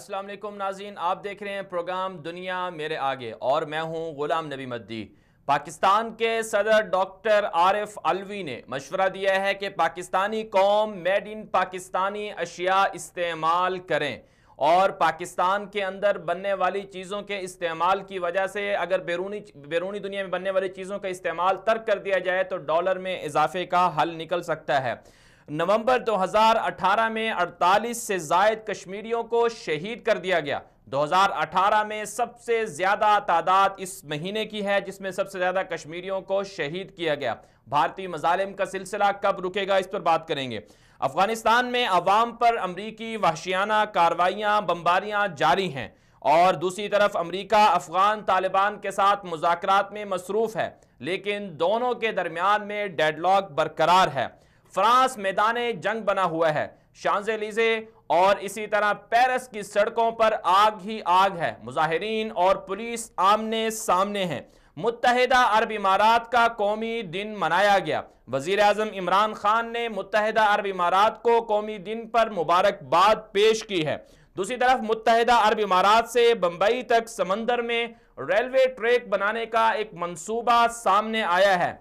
السلام علیکم ناظرین، آپ دیکھ رہے ہیں پروگرام دنیا میرے آگے اور میں ہوں غلام نبی مدی۔ پاکستان کے صدر ڈاکٹر عارف علوی نے مشورہ دیا ہے کہ پاکستانی قوم میڈ ان پاکستانی اشیاء استعمال کریں اور پاکستان کے اندر بننے والی چیزوں کے استعمال کی وجہ سے اگر بیرونی دنیا میں بننے والی چیزوں کا استعمال ترک کر دیا جائے تو ڈالر میں اضافے کا حل نکل سکتا ہے۔ نومبر 2018 میں 48 سے زائد کشمیریوں کو شہید کر دیا گیا۔ 2018 میں سب سے زیادہ تعداد اس مہینے کی ہے جس میں سب سے زیادہ کشمیریوں کو شہید کیا گیا۔ بھارتی مظالم کا سلسلہ کب رکے گا، اس پر بات کریں گے۔ افغانستان میں عوام پر امریکی وحشیانہ کارروائیاں بمباریاں جاری ہیں اور دوسری طرف امریکہ افغان طالبان کے ساتھ مذاکرات میں مصروف ہے، لیکن دونوں کے درمیان میں ڈیڈ لاک برقرار ہے۔ فرانس میدان جنگ بنا ہوا ہے، شانزے اور اسی طرح پیرس کی سڑکوں پر آگ ہی آگ ہے، مظاہرین اور پولیس آمنے سامنے ہیں۔ متحدہ عرب امارات کا قومی دن منایا گیا۔ وزیر اعظم عمران خان نے متحدہ عرب امارات کو قومی دن پر مبارکباد پیش کی ہے۔ دوسری طرف متحدہ عرب امارات سے بمبئی تک سمندر میں ریلوے ٹریک بنانے کا ایک منصوبہ سامنے آیا ہے۔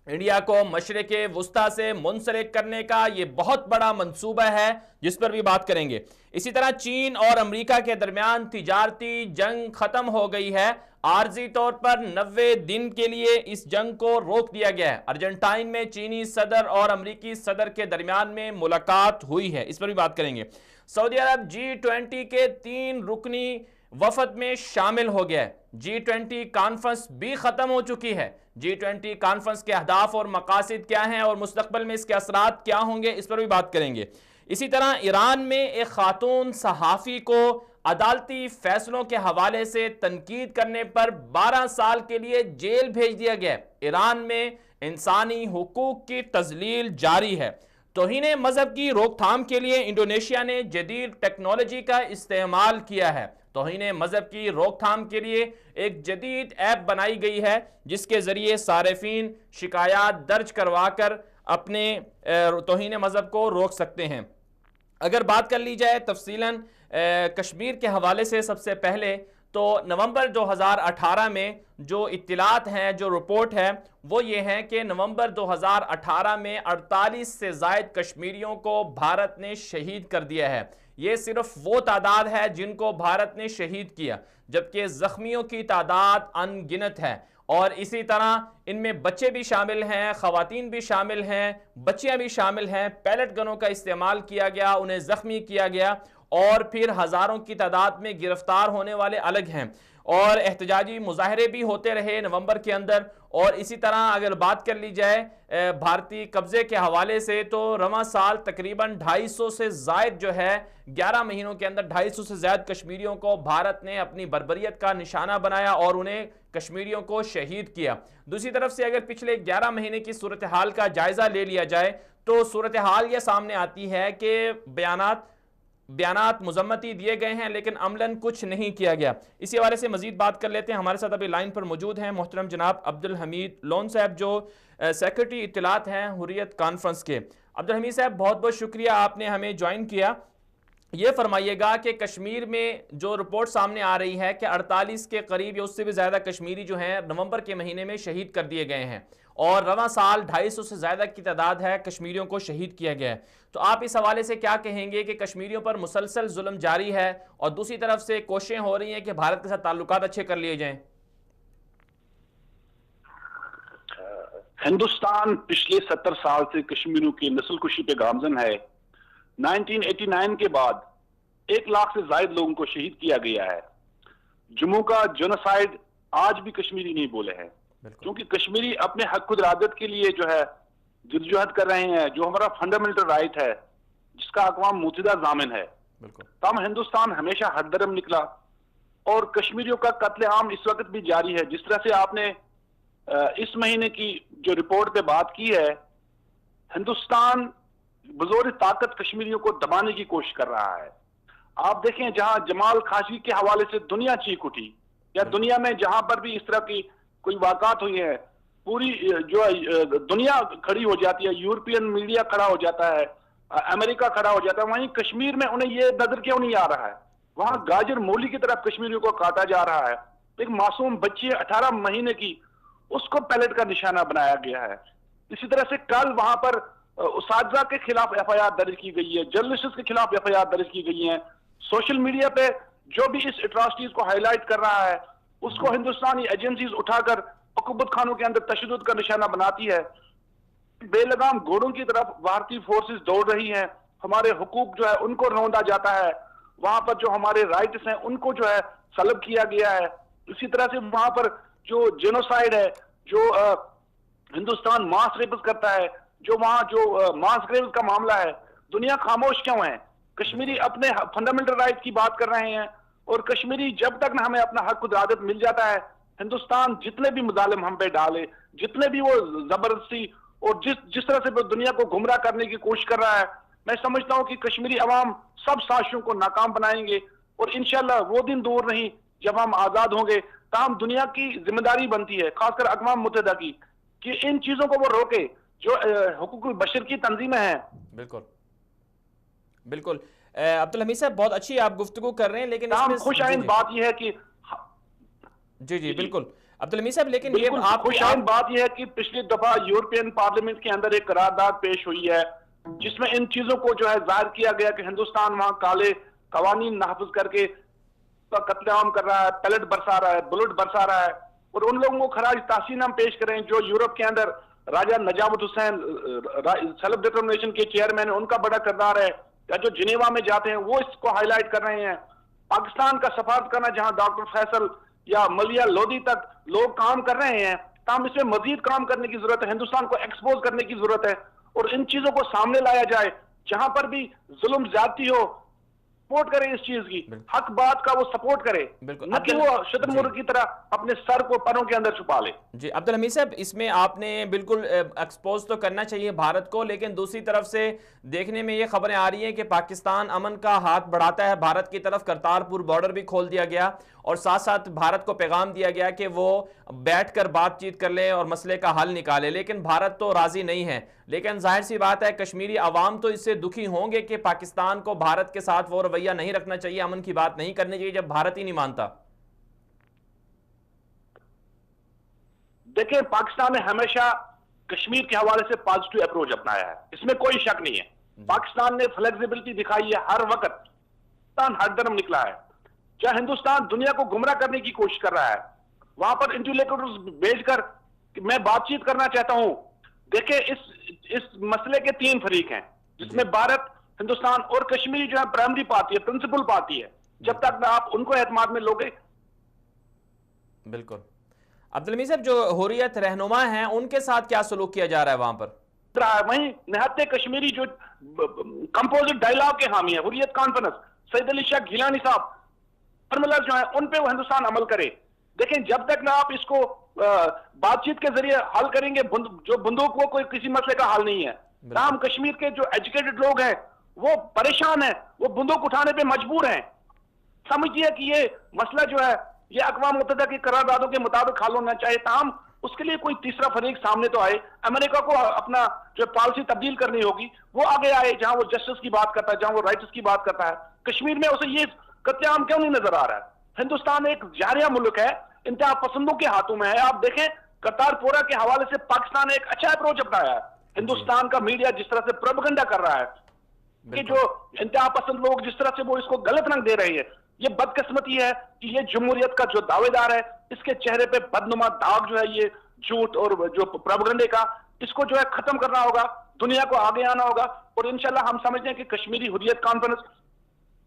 انڈیا کو مشرق وسطیٰ سے منسلک کرنے کا یہ بہت بڑا منصوبہ ہے جس پر بھی بات کریں گے۔ اسی طرح چین اور امریکہ کے درمیان تجارتی جنگ ختم ہو گئی ہے، عارضی طور پر 90 دن کے لیے اس جنگ کو روک دیا گیا ہے۔ ارجنٹائن میں چینی صدر اور امریکی صدر کے درمیان میں ملاقات ہوئی ہے، اس پر بھی بات کریں گے۔ سعودی عرب G20 کے 3 رکنی وفد میں شامل ہو گیا ہے۔ G20 کانفرنس بھی ختم ہو چکی ہے۔ G20 کانفرنس کے اہداف اور مقاصد کیا ہیں اور مستقبل میں اس کے اثرات کیا ہوں گے، اس پر بھی بات کریں گے۔ اسی طرح ایران میں ایک خاتون صحافی کو عدالتی فیصلوں کے حوالے سے تنقید کرنے پر 12 سال کے لیے جیل بھیج دیا گیا ہے۔ ایران میں انسانی حقوق کی تذلیل جاری ہے۔ توہین مذہب کی روک تھام کے لیے انڈونیشیا نے جدید ٹیکنالوجی کا استعمال کیا ہے۔ توہین مذہب کی روک تھام کے لیے ایک جدید ایپ بنائی گئی ہے جس کے ذریعے صارفین شکایات درج کروا کر اپنے توہین مذہب کو روک سکتے ہیں۔ اگر بات کر لی جائے تفصیلاً کشمیر کے حوالے سے سب سے پہلے تو نومبر 2018 میں جو اطلاعات ہیں، جو رپورٹ ہے وہ یہ ہے کہ نومبر 2018 میں 48 سے زائد کشمیریوں کو بھارت نے شہید کر دیا ہے۔ یہ صرف وہ تعداد ہے جن کو بھارت نے شہید کیا، جبکہ زخمیوں کی تعداد ان گنت ہے اور اسی طرح ان میں بچے بھی شامل ہیں، خواتین بھی شامل ہیں، بچیاں بھی شامل ہیں۔ پیلٹ گنوں کا استعمال کیا گیا، انہیں زخمی کیا گیا اور پھر ہزاروں کی تعداد میں گرفتار ہونے والے الگ ہیں اور احتجاجی مظاہرے بھی ہوتے رہے نومبر کے اندر۔ اور اسی طرح اگر بات کر لی جائے بھارتی قبضے کے حوالے سے تو رواں سال تقریباً 250 سے زائد جو ہے 11 مہینوں کے اندر 250 سے زائد کشمیریوں کو بھارت نے اپنی بربریت کا نشانہ بنایا اور انہیں کشمیریوں کو شہید کیا۔ دوسری طرف سے اگر پچھلے 11 مہینے کی صورتحال کا جائزہ لے لیا جائے تو صورتحال یہ سامنے آتی ہے کہ بیانات مذمتی دیے گئے ہیں لیکن عملاً کچھ نہیں کیا گیا۔ اسی حوالے سے مزید بات کر لیتے ہیں۔ ہمارے ساتھ ابھی لائن پر موجود ہیں محترم جناب عبدالحمید لون صاحب جو سیکرٹری اطلاعات ہیں حریت کانفرنس کے۔ عبدالحمید صاحب بہت بہت شکریہ آپ نے ہمیں جوائن کیا۔ یہ فرمائیے گا کہ کشمیر میں جو رپورٹ سامنے آ رہی ہے کہ 48 کے قریب یا اس سے بھی زیادہ کشمیری جو ہیں نومبر کے مہینے میں شہید کر دیے گئے ہیں اور رواں سال 250 سے زیادہ کی تعداد ہے کشمیریوں کو شہید کیا گیا ہے، تو آپ اس حوالے سے کیا کہیں گے کہ کشمیریوں پر مسلسل ظلم جاری ہے اور دوسری طرف سے کوششیں ہو رہی ہیں کہ بھارت کے ساتھ تعلقات اچھے کر لیے جائیں؟ ہندوستان پچھلے 70 سال سے کشمیریوں کی نسل کشی پہ گامزن ہے۔ 1989 کے بعد 1 لاکھ سے زائد لوگوں کو شہید کیا گیا ہے۔ جموں کا جونوسائیڈ آج بھی کشمیری نہیں بولے ہیں کیونکہ کشمیری اپنے حق خود ارادت کے لیے جو ہے جدوجہد کر رہے ہیں، جو ہمارا فنڈامنٹل رائٹ ہے جس کا اقوام متحدہ ضامن ہے۔ تاہم ہندوستان ہمیشہ ہر درم نکلا اور کشمیریوں کا قتل عام اس وقت بھی جاری ہے۔ جس طرح سے آپ نے اس مہینے کی جو رپورٹ پہ بات کی ہے، ہندوستان بزور طاقت کشمیریوں کو دبانے کی کوشش کر رہا ہے۔ آپ دیکھیں جہاں جمال خاشقجی کے حوالے سے دنیا چیخ اٹھی یا دنیا میں جہاں پر بھی اس طرح کی کوئی واقعات ہوئی ہیں پوری جو دنیا کھڑی ہو جاتی ہے، یورپین میڈیا کھڑا ہو جاتا ہے، امریکہ کھڑا ہو جاتا ہے، وہیں کشمیر میں انہیں یہ نظر کیوں نہیں آ رہا ہے؟ وہاں گاجر مولی کی طرف کشمیریوں کو کاٹا جا رہا ہے. ایک معصوم بچی 18 مہینے کی, اس کو پیلٹ کا نشانہ بنایا گیا ہے. اسی طرح سے کل وہاں پر اساتذہ کے خلاف ایف آئی آر درج کی گئی ہے, جرنلسٹ کے خلاف ایف آئی آر درج کی گئی ہیں. سوشل میڈیا پہ جو بھی اس اٹراسٹیز کو ہائی لائٹ کر رہا ہے اس کو ہندوستانی ایجنسیز اٹھا کر عقوبت خانوں کے اندر تشدد کا نشانہ بناتی ہے. بے لگام گھوڑوں کی طرف بھارتی فورسز دوڑ رہی ہیں. ہمارے حقوق جو ہے ان کو روندا جاتا ہے, وہاں پر جو ہمارے رائٹس ہیں ان کو جو ہے سلب کیا گیا ہے. اسی طرح سے وہاں پر جو جینوسائیڈ ہے, جو ہندوستان ماس ریپس کرتا ہے, جو وہاں جو ماس گریوز کا معاملہ ہے, دنیا خاموش کیوں ہے؟ کشمیری اپنے فنڈامنٹل رائٹ کی بات کر رہے ہیں, اور کشمیری جب تک نہ ہمیں اپنا حق خود ارادت مل جاتا ہے, ہندوستان جتنے بھی مظالم ہم پہ ڈالے, جتنے بھی وہ زبردستی اور جس طرح سے وہ دنیا کو گمراہ کرنے کی کوشش کر رہا ہے, میں سمجھتا ہوں کہ کشمیری عوام سب سازشوں کو ناکام بنائیں گے. اور انشاءاللہ وہ دن دور نہیں جب ہم آزاد ہوں گے. تاہم دنیا کی ذمہ داری بنتی ہے, خاص کر اقوام متحدہ کی, کہ ان چیزوں کو وہ روکے جو حقوق البشر کی تنظیمیں ہیں. بالکل بالکل. عبدالحمید صاحب بہت اچھی آپ گفتگو کر رہے ہیں, لیکن اس میں خوش آئند بات یہ ہے کہ جی بالکل عبدالحمید صاحب, لیکن یہ آپ خوش آئند بات یہ ہے کہ پچھلی دفعہ یورپین پارلیمنٹ کے اندر ایک قرارداد پیش ہوئی ہے جس میں ان چیزوں کو جو ہے ظاہر کیا گیا کہ ہندوستان وہاں کالے قوانین نافذ کر کے قتل عام کر رہا ہے, پیلٹ برسا رہا ہے, بلٹ برسا رہا ہے, اور ان لوگوں کو خراج تحسین ہم پیش کریں جو یورپ کے اندر راجہ نجابت حسین سیلف ڈٹرمنیشن کے چیئرمین, ان کا بڑا کردار ہے, یا جو جنیوا میں جاتے ہیں وہ اس کو ہائی لائٹ کر رہے ہیں. پاکستان کا سفارت کرنا جہاں ڈاکٹر فیصل یا ملیا لودھی تک لوگ کام کر رہے ہیں, تاہم اس میں مزید کام کرنے کی ضرورت ہے, ہندوستان کو ایکسپوز کرنے کی ضرورت ہے, اور ان چیزوں کو سامنے لایا جائے. جہاں پر بھی ظلم زیادتی ہو سپورٹ کرے اس چیز کی, حق بات کا وہ سپورٹ کرے, نہ کہ وہ شتر مرغ کی طرح اپنے سر کو پروں کے اندر چھپا لے. جی عبدالحمید صاحب, اس میں آپ نے بالکل ایکسپوز تو کرنا چاہیے بھارت کو, لیکن دوسری طرف سے دیکھنے میں یہ خبریں آ رہی ہیں کہ پاکستان امن کا ہاتھ بڑھاتا ہے بھارت کی طرف. کرتارپور بارڈر بھی کھول دیا گیا, اور ساتھ ساتھ بھارت کو پیغام دیا گیا کہ وہ بیٹھ کر بات چیت کر لے اور مسئلے کا حل نکالے, لیکن بھارت تو راضی نہیں ہے. لیکن ظاہر سی بات ہے کشمیری عوام تو اس سے دکھی ہوں گے کہ پاکستان کو بھارت کے ساتھ وہ رویہ نہیں رکھنا چاہیے, امن کی بات نہیں کرنی چاہیے جب بھارت ہی نہیں مانتا. دیکھیں, پاکستان نے ہمیشہ کشمیر کے حوالے سے پازیٹیو اپروچ اپنایا ہے, اس میں کوئی شک نہیں ہے. پاکستان نے فلیکسیبلٹی دکھائی ہے ہر وقت, پاکستان ہر درم نکلا ہے. چاہے ہندوستان دنیا کو گمراہ کرنے کی کوشش کر رہا ہے, وہاں پر انٹیلیکچوئلز بھیج کر میں بات چیت کرنا چاہتا ہوں. دیکھیں اس مسئلے کے 3 فریق ہیں, جس میں بھارت, ہندوستان اور کشمیری جو ہے پرائمری پارٹی ہے, پرنسپل پارٹی ہے. جب تک آپ ان کو اعتماد میں لوگے. بالکل. عبدالحمید صاحب, جو حریت رہنما ہیں ان کے ساتھ کیا سلوک کیا جا رہا ہے وہاں پر؟ وہیں نہتے کشمیری جو کمپوزٹ ڈائلاگ کے حامی ہیں, حریت کانفرنس, سید علی شاہ گیلانی صاحب, فرمولر جو ہیں ان پہ وہ ہندوستان عمل کرے. دیکھیں, جب تک نہ آپ اس کو بات چیت کے ذریعے حل کریں گے, جو بندوق وہ کوئی کسی مسئلے کا حل نہیں ہے. تاہم کشمیر کے جو ایجوکیٹڈ لوگ ہیں وہ پریشان ہیں, وہ بندوق اٹھانے پہ مجبور ہیں. سمجھئے کہ یہ مسئلہ جو ہے یہ اقوام متحدہ کی قراردادوں کے مطابق حل ہونا چاہیے. تاہم اس کے لیے کوئی تیسرا فریق سامنے تو آئے. امریکہ کو اپنا جو پالیسی تبدیل کرنی ہوگی وہ آگے آئے, جہاں وہ جسٹس کی بات کرتا ہے, جہاں وہ رائٹس کی بات کرتا ہے. کشمیر میں اسے یہ قتل عام کیوں نہیں نظر آ رہا ہے؟ ہندوستان ایک جاریہ ملک ہے, انتہا پسندوں کے ہاتھوں میں ہے. آپ دیکھیں کرتارپورہ کے حوالے سے پاکستان نے ایک اچھا اپروچ اپنایا ہے. ہندوستان کا میڈیا جس طرح سے پروپیگنڈا کر رہا ہے کہ جو انتہا پسند لوگ جس طرح سے وہ اس کو غلط رنگ دے رہے ہیں, یہ بدقسمتی ہے کہ یہ جمہوریت کا جو دعوے دار ہے اس کے چہرے پہ بدنما داغ جو ہے یہ جھوٹ اور جو پروپیگنڈے کا, اس کو جو ہے ختم کرنا ہوگا, دنیا کو آگے آنا ہوگا. اور انشاءاللہ ہم سمجھتے ہیں کہ کشمیری حریت کانفرنس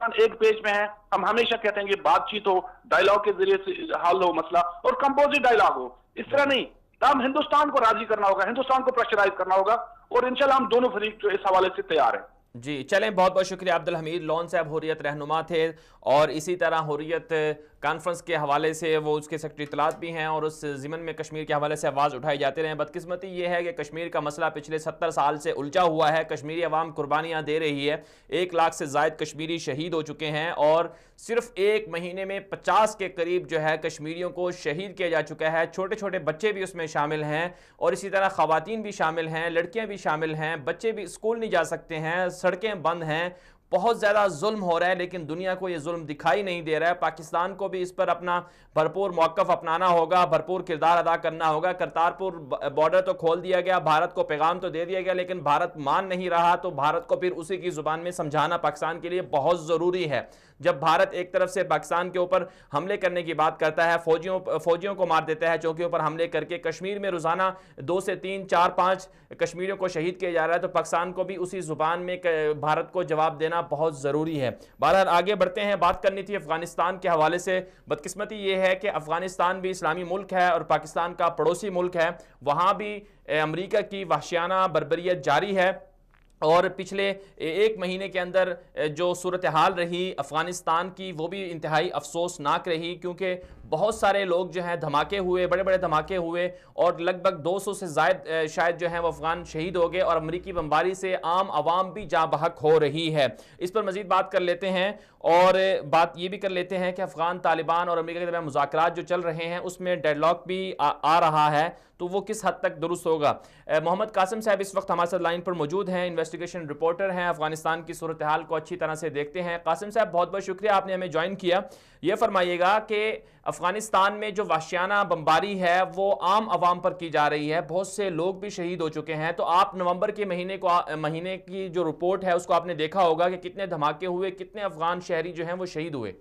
ایک پیج میں ہے. ہم ہمیشہ کہتے ہیں کہ بات چیت ہو, ڈائلاگ کے ذریعے سے حل ہو مسئلہ, اور کمپوزٹ ڈائلاگ ہو. اس طرح نہیں, ہم ہندوستان کو راضی کرنا ہوگا, ہندوستان کو پریشرائز کرنا ہوگا, اور انشاءاللہ ہم دونوں فریق جو اس حوالے سے تیار ہیں. جی چلیں, بہت بہت شکریہ. عبدالحمید لون صاحب حریت رہنما تھے, اور اسی طرح حریت کانفرنس کے حوالے سے وہ اس کے سیکرٹری اطلاعات بھی ہیں, اور اس ضمن میں کشمیر کے حوالے سے آواز اٹھائی جاتے رہے. بدقسمتی یہ ہے کہ کشمیر کا مسئلہ پچھلے 70 سال سے الجھا ہوا ہے. کشمیری عوام قربانیاں دے رہی ہے, 1 لاکھ سے زائد کشمیری شہید ہو چکے ہیں, اور صرف 1 مہینے میں 50 کے قریب جو ہے کشمیریوں کو شہید کیا جا چکا ہے. چھوٹے چھوٹے بچے بھی اس میں شامل ہیں, اور اسی طرح خواتین بھی شامل ہیں, لڑکیاں بھی شامل ہیں, بچے بھی اسکول نہیں جا سکتے ہیں, سڑکیں بند ہیں, بہت زیادہ ظلم ہو رہا ہے، لیکن دنیا کو یہ ظلم دکھائی نہیں دے رہا ہے۔ پاکستان کو بھی اس پر اپنا بھرپور موقف اپنانا ہوگا، بھرپور کردار ادا کرنا ہوگا۔ کرتارپور بارڈر تو کھول دیا گیا، بھارت کو پیغام تو دے دیا گیا، لیکن بھارت مان نہیں رہا، تو بھارت کو پھر اسی کی زبان میں سمجھانا پاکستان کے لیے بہت ضروری ہے۔ جب بھارت ایک طرف سے پاکستان کے اوپر حملے کرنے کی بات کرتا ہے، فوجیوں کو مار دیتا ہے، چوکیوں پر حملے کر کے کشمیر میں روزانہ 2 سے 3 4 5 کشمیریوں کو شہید کیا جا رہا ہے، تو پاکستان کو بھی اسی زبان میں بھارت کو جواب دینا بہت ضروری ہے۔ بہرحال آگے بڑھتے ہیں، بات کرنی تھی افغانستان کے حوالے سے۔ بدقسمتی یہ ہے کہ افغانستان بھی اسلامی ملک ہے اور پاکستان کا پڑوسی ملک ہے، وہاں بھی امریکہ کی وحشیانہ بربریت جاری ہے، اور پچھلے 1 مہینے کے اندر جو صورتحال رہی افغانستان کی وہ بھی انتہائی افسوسناک رہی، کیونکہ بہت سارے لوگ جو ہیں دھماکے ہوئے، بڑے بڑے دھماکے ہوئے، اور لگ بھگ 200 سے زائد شاید جو ہیں وہ افغان شہید ہو گئے، اور امریکی بمباری سے عام عوام بھی جاں بحق ہو رہی ہے۔ اس پر مزید بات کر لیتے ہیں، اور بات یہ بھی کر لیتے ہیں کہ افغان طالبان اور امریکہ کے درمیان مذاکرات جو چل رہے ہیں اس میں ڈیڈ لاک بھی آ رہا ہے، تو وہ کس حد تک درست ہوگا۔ محمد قاسم صاحب اس وقت ہمارے ساتھ لائن پر موجود ہیں، انویسٹیگیشن رپورٹر ہیں، افغانستان کی صورتحال کو اچھی طرح سے دیکھتے ہیں۔ قاسم صاحب بہت بہت شکریہ، آپ نے ہمیں جوائن کیا۔ یہ فرمائیے گا کہ افغانستان میں جو وحشیانہ بمباری ہے وہ عام عوام پر کی جا رہی ہے، بہت سے لوگ بھی شہید ہو چکے ہیں، تو آپ نومبر کے مہینے کی جو رپورٹ ہے اس کو آپ نے دیکھا ہوگا کہ کتنے دھماکے ہوئے، کتنے افغان شہری جو ہیں وہ شہید ہوئے۔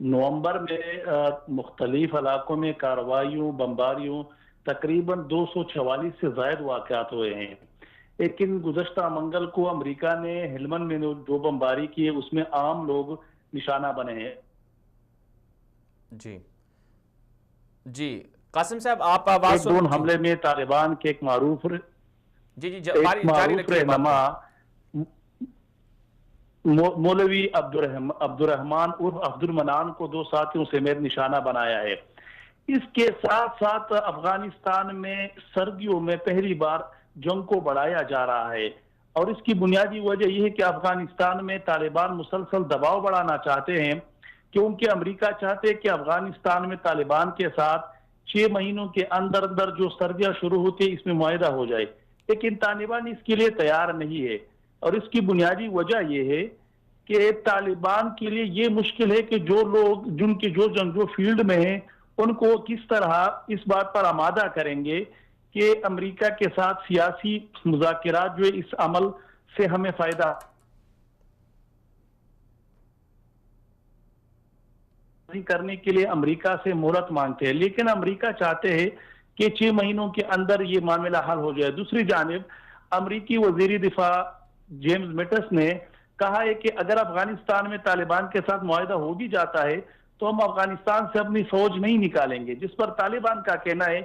نومبر میں مختلف علاقوں میں کارروائیوں، بمباریوں تقریباً 244 سے زائد واقعات ہوئے ہیں، لیکن گزشتہ منگل کو امریکہ نے ہلمند میں جو بمباری کی ہے اس میں عام لوگ نشانہ بنے ہیں۔ جی قاسم صاحب آپ آواز ڈرون حملے میں طالبان کے ایک معروف رہنما مولوی عبد الرحمان عرف عبد المنان کو 2 ساتھیوں سمیت نشانہ بنایا ہے۔ اس کے ساتھ ساتھ افغانستان میں سردیوں میں پہلی بار جنگ کو بڑھایا جا رہا ہے، اور اس کی بنیادی وجہ یہ ہے کہ افغانستان میں طالبان مسلسل دباؤ بڑھانا چاہتے ہیں، کیونکہ امریکہ چاہتے ہیں کہ افغانستان میں طالبان کے ساتھ 6 مہینوں کے اندر اندر جو سردیاں شروع ہوتی ہیں اس میں معاہدہ ہو جائے، لیکن طالبان اس کے لیے تیار نہیں ہے، اور اس کی بنیادی وجہ یہ ہے کہ طالبان کے لیے یہ مشکل ہے کہ جو لوگ جو فیلڈ میں ہیں ان کو کس طرح اس بات پر آمادہ کریں گے کہ امریکہ کے ساتھ سیاسی مذاکرات جو اس عمل سے ہمیں فائدہ کرنے کے لیے امریکہ سے مہلت مانگتے ہیں، لیکن امریکہ چاہتے ہیں کہ 6 مہینوں کے اندر یہ معاملہ حل ہو جائے۔ دوسری جانب امریکی وزیر دفاع جیمز میٹس نے کہا ہے کہ اگر افغانستان میں طالبان کے ساتھ معاہدہ ہو بھی جاتا ہے تو ہم افغانستان سے اپنی فوج نہیں نکالیں گے، جس پر طالبان کا کہنا ہے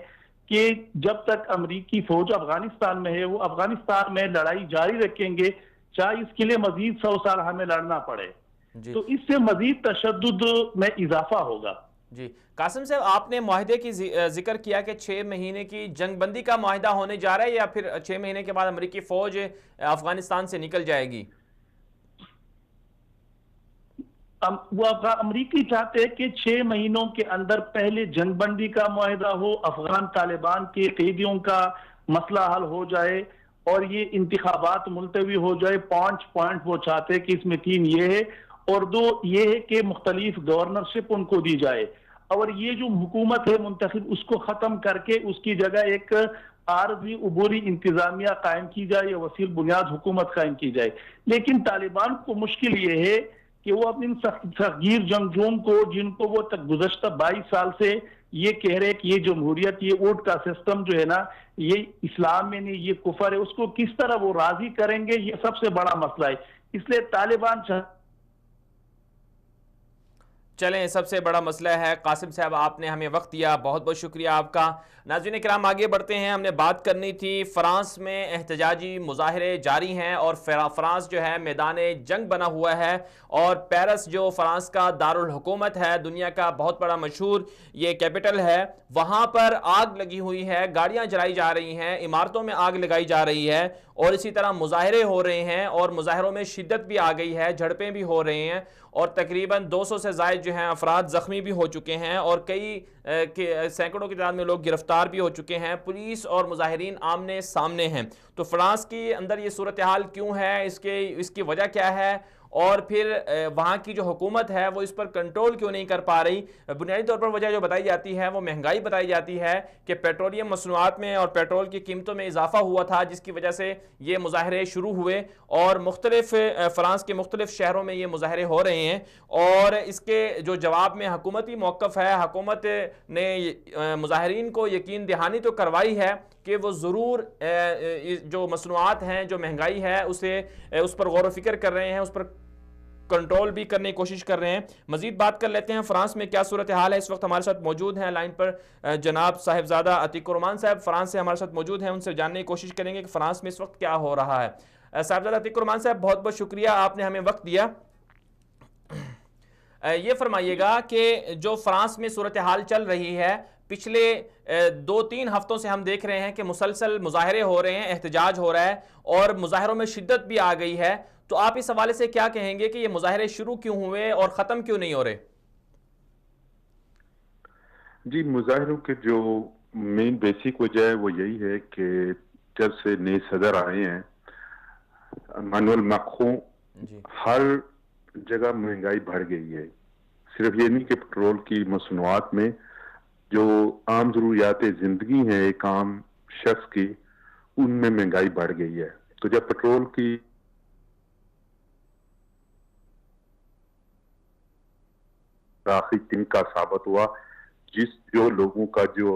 کہ جب تک امریکی فوج افغانستان میں ہے وہ افغانستان میں لڑائی جاری رکھیں گے، چاہے اس کے لیے مزید 100 سال ہمیں لڑنا پڑے، تو اس سے مزید تشدد میں اضافہ ہوگا۔ جی قاسم صاحب آپ نے معاہدے کی ذکر کیا کہ 6 مہینے کی جنگ بندی کا معاہدہ ہونے جا رہا ہے، یا پھر 6 مہینے کے بعد امریکی فوج افغانستان سے نکل جائے گی؟ وہ امریکی چاہتے ہیں کہ 6 مہینوں کے اندر پہلے جنگ بندی کا معاہدہ ہو، افغان طالبان کے قیدیوں کا مسئلہ حل ہو جائے اور یہ انتخابات ملتوی ہو جائے۔ 5 پوائنٹ وہ چاہتے ہیں کہ اس میں 3 یہ ہے اور 2 یہ ہے کہ مختلف گورنرشپ ان کو دی جائے، اور یہ جو حکومت ہے منتخب اس کو ختم کر کے اس کی جگہ ایک عارضی عبوری انتظامیہ قائم کی جائے یا وسیع بنیاد حکومت قائم کی جائے۔ لیکن طالبان کو مشکل یہ ہے کہ وہ اپنے سختگیر جنگجوؤں کو، جن کو وہ تک گزشتہ 22 سال سے یہ کہہ رہے کہ یہ جمہوریت، یہ ووٹ کا سسٹم جو ہے نا یہ اسلام میں نہیں یہ کفر ہے، اس کو کس طرح وہ راضی کریں گے، یہ سب سے بڑا مسئلہ ہے۔ اس لیے طالبان چلیں سب سے بڑا مسئلہ ہے۔ قاسم صاحب آپ نے ہمیں وقت دیا، بہت بہت شکریہ آپ کا۔ ناظرین کرام آگے بڑھتے ہیں، ہم نے بات کرنی تھی فرانس میں احتجاجی مظاہرے جاری ہیں اور فرانس جو ہے میدان جنگ بنا ہوا ہے، اور پیرس جو فرانس کا دارالحکومت ہے، دنیا کا بہت بڑا مشہور یہ کیپٹل ہے، وہاں پر آگ لگی ہوئی ہے، گاڑیاں جلائی جا رہی ہیں، عمارتوں میں آگ لگائی جا رہی ہے، اور اسی طرح مظاہرے ہو رہے ہیں اور مظاہروں میں شدت بھی آ گئی ہے, جھڑپیں بھی ہو رہے ہیں اور تقریباً 200 سے زائد جو ہیں افراد زخمی بھی ہو چکے ہیں اور کئی سینکڑوں کی تعداد میں لوگ گرفتار بھی ہو چکے ہیں. پولیس اور مظاہرین آمنے سامنے ہیں. تو فرانس کے اندر یہ صورتحال کیوں ہے, اس کی وجہ کیا ہے, اور پھر وہاں کی جو حکومت ہے وہ اس پر کنٹرول کیوں نہیں کر پا رہی؟ بنیادی طور پر وجہ جو بتائی جاتی ہے وہ مہنگائی بتائی جاتی ہے کہ پیٹرولیم مصنوعات میں اور پیٹرول کی قیمتوں میں اضافہ ہوا تھا, جس کی وجہ سے یہ مظاہرے شروع ہوئے اور مختلف فرانس کے مختلف شہروں میں یہ مظاہرے ہو رہے ہیں. اور اس کے جو جواب میں حکومتی موقف ہے, حکومت نے مظاہرین کو یقین دہانی تو کروائی ہے کہ وہ ضرور جو مصنوعات ہیں, جو مہنگائی ہے, اس پر غور و فکر کر رہے ہیں, اس پر کنٹرول بھی کرنے کی کوشش کر رہے ہیں. مزید بات کر لیتے ہیں فرانس میں کیا صورتحال ہے. اس وقت ہمارے ساتھ موجود ہیں لائن پر جناب صاحبزادہ عتیق الرحمان صاحب, فرانس سے ہمارے ساتھ موجود ہیں. ان سے جاننے کی کوشش کریں گے کہ فرانس میں اس وقت کیا ہو رہا ہے. صاحبزادہ عتیق الرحمان صاحب, بہت بہت شکریہ, آپ نے ہمیں وقت دیا. یہ فرمائیے گا کہ جو فرانس میں صورتحال چل رہی ہے, پچھلے 2-3 ہفتوں سے ہم دیکھ رہے ہیں کہ مسلسل مظاہرے ہو رہے ہیں, احتجاج ہو رہا ہے اور مظاہروں میں شدت بھی آ گئی ہے. تو آپ اس حوالے سے کیا کہیں گے کہ یہ مظاہرے شروع کیوں ہوئے اور ختم کیوں نہیں ہو رہے؟ جی, مظاہروں کے جو مین بیسک وجہ ہے وہ یہی ہے کہ جب سے نئے صدر آئے ہیں ایمانوئل میکرون, ہر جگہ مہنگائی بڑھ گئی ہے. صرف یہ نہیں کہ پیٹرول کی مصنوعات میں جو عام ضروریات زندگی ہیں ایک عام شخص کی, ان میں مہنگائی بڑھ گئی ہے. تو جب پیٹرول کی آخری دن کا ثابت ہوا, جو لوگوں کا جو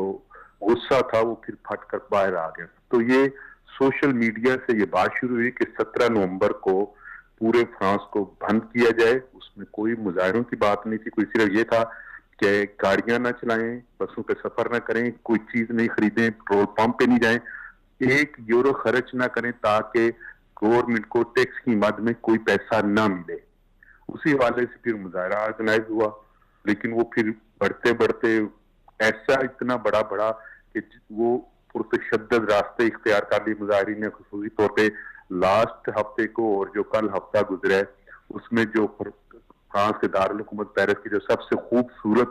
غصہ تھا وہ پھر پھٹ کر باہر آ گیا. تو یہ سوشل میڈیا سے یہ بات شروع ہوئی کہ 17 نومبر کو پورے فرانس کو بند کیا جائے. اس میں کوئی مظاہروں کی بات نہیں تھی, کوئی صرف یہ تھا کہ گاڑیاں نہ چلائیں, بسوں پہ سفر نہ کریں, کوئی چیز نہیں خریدیں, پیٹرول پمپ پہ نہیں جائیں, 1 یورو خرچ نہ کریں تاکہ گورنمنٹ کو ٹیکس کی مد میں کوئی پیسہ نہ ملے. اسی حوالے سے پھر مظاہرہ آرگنائز ہوا, لیکن وہ پھر بڑھتے بڑھتے ایسا اتنا بڑا کہ وہ پرتشدد راستے اختیار کر لیے مظاہرین نے. خصوصی طور پہ لاسٹ ہفتے کو اور جو کل ہفتہ گزرا ہے اس میں جو فرانس کے دارالحکومت پیرس کی جو سب سے خوبصورت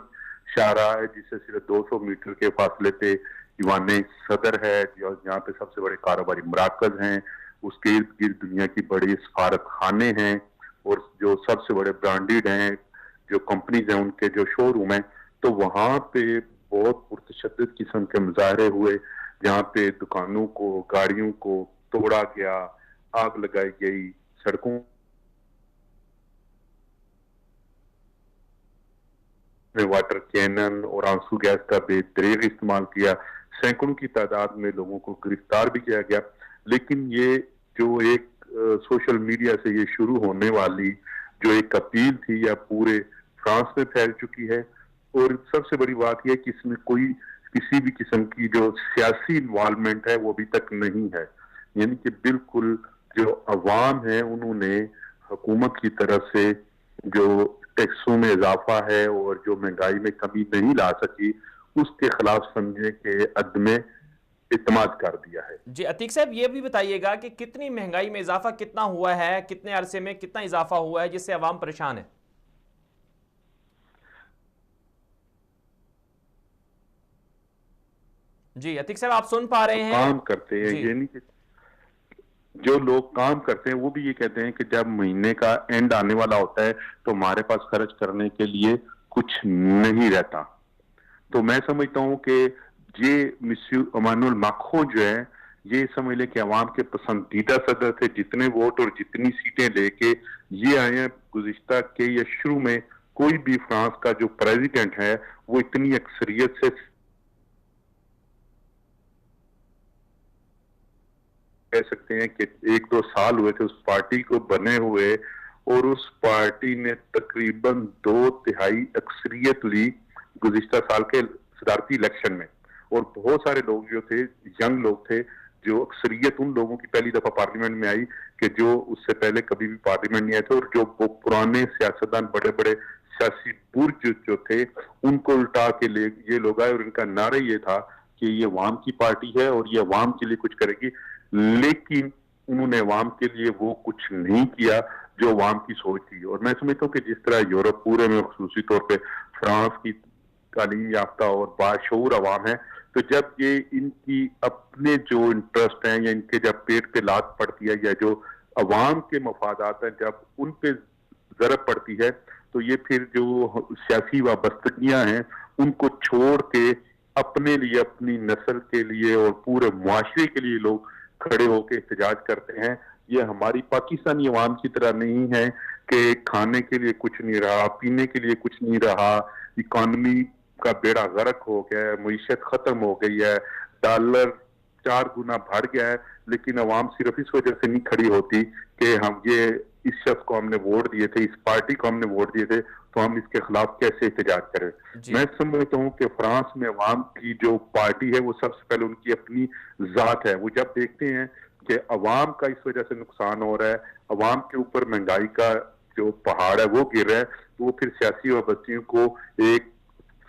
شاہراہ ہے, جس سے صرف 200 میٹر کے فاصلے پہ ایوان صدر ہے, جہاں پہ سب سے بڑے کاروباری مراکز ہیں, اس کے ارد گرد دنیا کی بڑی سفارت خانے ہیں اور جو سب سے بڑے برانڈیڈ ہیں جو کمپنیز ہیں ان کے جو شو روم ہیں, تو وہاں پہ بہت پرتشدد قسم کے مظاہرے ہوئے, جہاں پہ دکانوں کو, گاڑیوں کو توڑا گیا, آگ لگائی گئی, سڑکوں میں واٹر کینن اور آنسو گیس کا بے دریغ استعمال کیا, سینکڑوں کی تعداد میں لوگوں کو گرفتار بھی کیا گیا. لیکن یہ جو ایک سوشل میڈیا سے یہ شروع ہونے والی جو ایک اپیل تھی یا پورے فرانس میں پھیل چکی ہے, اور سب سے بڑی بات یہ کہ اس میں کوئی کسی بھی قسم کی جو سیاسی انوالومنٹ ہے وہ ابھی تک نہیں ہے. یعنی کہ بالکل جو عوام ہے انہوں نے حکومت کی طرف سے جو ٹیکسوں میں اضافہ ہے اور جو مہنگائی میں کمی نہیں لا سکی, اس کے خلاف سمجھے کہ عدم اعتماد کر دیا ہے. جی عتیق صاحب, یہ بھی بتائیے گا کہ کتنی مہنگائی میں اضافہ کتنا ہوا ہے, کتنے عرصے میں کتنا اضافہ ہوا ہے جس سے عوام پریشان ہے؟ جی عتیق صاحب, آپ سن پا رہے ہیں؟ کام کرتے ہیں, یہ نہیں کہ جو لوگ کام کرتے ہیں وہ بھی یہ کہتے ہیں کہ جب مہینے کا اینڈ آنے والا ہوتا ہے تو ہمارے پاس خرچ کرنے کے لیے کچھ نہیں رہتا. تو میں سمجھتا ہوں کہ یہ مسیو ایمانوئل میکرون جو ہے یہ سمجھ لے کہ عوام کے پسندیدہ صدر تھے, جتنے ووٹ اور جتنی سیٹیں لے کے یہ آئے ہیں گزشتہ کے یا شروع میں کوئی بھی فرانس کا جو پریزیڈنٹ ہے وہ اتنی اکثریت سے کہہ سکتے ہیں کہ 1-2 سال ہوئے تھے اس پارٹی کو بنے ہوئے, اور اس پارٹی نے تقریباً 2/3 اکثریت لی گزشتہ سال کے صدارتی الیکشن میں. اور بہت سارے لوگ جو تھے, ینگ لوگ تھے, جو اکثریت ان لوگوں کی پہلی دفعہ پارلیمنٹ میں آئی کہ جو اس سے پہلے کبھی بھی پارلیمنٹ نہیں آئے تھے, اور جو پرانے سیاستدان بڑے بڑے سیاسی برج جو تھے ان کو الٹا کے لے یہ لوگ آئے, اور ان کا نعرہ یہ تھا کہ یہ عوام کی پارٹی ہے اور یہ عوام کے لیے کچھ کرے گی. لیکن انہوں نے عوام کے لیے وہ کچھ نہیں کیا جو عوام کی سوچ تھی. اور میں سمجھتا ہوں کہ جس طرح یورپ پورے میں خصوصی طور پہ فرانس کی تعلیم یافتہ اور باشعور عوام ہے, تو جب یہ ان کی اپنے جو انٹرسٹ ہیں یا ان کے جب پیٹ پہ لات پڑتی ہے یا جو عوام کے مفادات ہیں جب ان پہ ضرب پڑتی ہے, تو یہ پھر جو سیاسی وابستگیاں ہیں ان کو چھوڑ کے اپنے لیے, اپنی نسل کے لیے اور پورے معاشرے کے لیے لوگ کھڑے ہو کے احتجاج کرتے ہیں. یہ ہماری پاکستانی عوام کی طرح نہیں ہے کہ کھانے کے لیے کچھ نہیں رہا, پینے کے لیے کچھ نہیں رہا, اکانومی کا بیڑا غرق ہو گیا ہے, معیشت ختم ہو گئی ہے, ڈالر 4 گنا بڑھ گیا ہے, لیکن عوام صرف اس وجہ سے نہیں کھڑی ہوتی کہ ہم یہ اس شخص کو ہم نے ووٹ دیے تھے, اس پارٹی کو ہم نے ووٹ دیے تھے, تو ہم اس کے خلاف کیسے احتجاج کریں. میں سمجھتا ہوں کہ فرانس میں عوام کی جو پارٹی ہے وہ سب سے پہلے ان کی اپنی ذات ہے. وہ جب دیکھتے ہیں کہ عوام کا اس وجہ سے نقصان ہو رہا ہے, عوام کے اوپر مہنگائی کا جو پہاڑ ہے وہ گر رہا ہے, تو وہ پھر سیاسی وابستگیوں کو ایک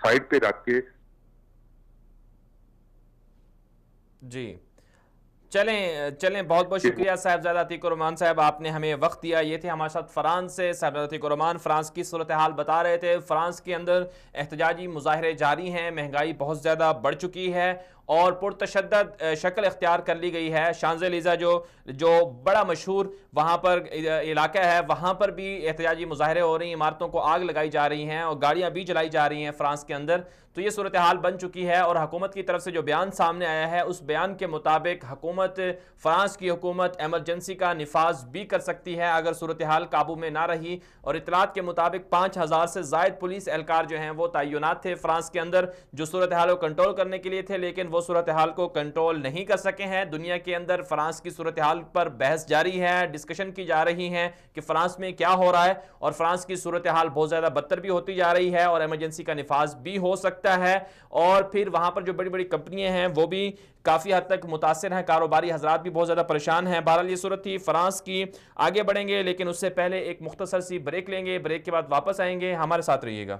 سائڈ پہ رکھ کے. جی چلیں بہت بہت شکریہ صاحبزادہ عتیق الرحمان صاحب, آپ نے ہمیں وقت دیا. یہ تھے ہمارے ساتھ فرانس سے صاحبزادہ عتیق الرحمان, فرانس کی صورتحال بتا رہے تھے. فرانس کے اندر احتجاجی مظاہرے جاری ہیں, مہنگائی بہت زیادہ بڑھ چکی ہے اور پرتشدد شکل اختیار کر لی گئی ہے. شانزلیزہ جو بڑا مشہور وہاں پر علاقہ ہے, وہاں پر بھی احتجاجی مظاہرے ہو رہی ہیں, عمارتوں کو آگ لگائی جا رہی ہیں اور گاڑیاں بھی جلائی جا رہی ہیں فرانس کے اندر. تو یہ صورتحال بن چکی ہے اور حکومت کی طرف سے جو بیان سامنے آیا ہے اس بیان کے مطابق فرانس کی حکومت ایمرجنسی کا نفاذ بھی کر سکتی ہے اگر صورتحال قابو میں نہ رہی. اور اطلاعات کے مطابق 5000 سے زائد پولیس اہلکار جو ہیں وہ تعینات تھے فرانس کے اندر, جو صورتحال کو کنٹرول کرنے کے لیے تھے, لیکن وہ صورتحال کو کنٹرول نہیں کر سکے ہیں. دنیا کے اندر فرانس کی صورتحال پر بحث جاری ہے, ڈسکشن کی جا رہی ہیں کہ فرانس میں کیا ہو رہا ہے, اور فرانس کی صورتحال بہت زیادہ بدتر بھی ہوتی جا رہی ہے اور ایمرجنسی کا نفاذ بھی ہو سکتا ہے. اور پھر وہاں پر جو بڑی بڑی کمپنیاں ہیں وہ بھی کافی حد تک متاثر ہیں, کاروباری حضرات بھی بہت زیادہ پریشان ہیں. بہرحال یہ صورت تھی فرانس کی. آگے بڑھیں گے لیکن اس سے پہلے ایک مختصر سی بریک لیں گے, بریک کے بعد واپس آئیں گے, ہمارے ساتھ رہیے گا.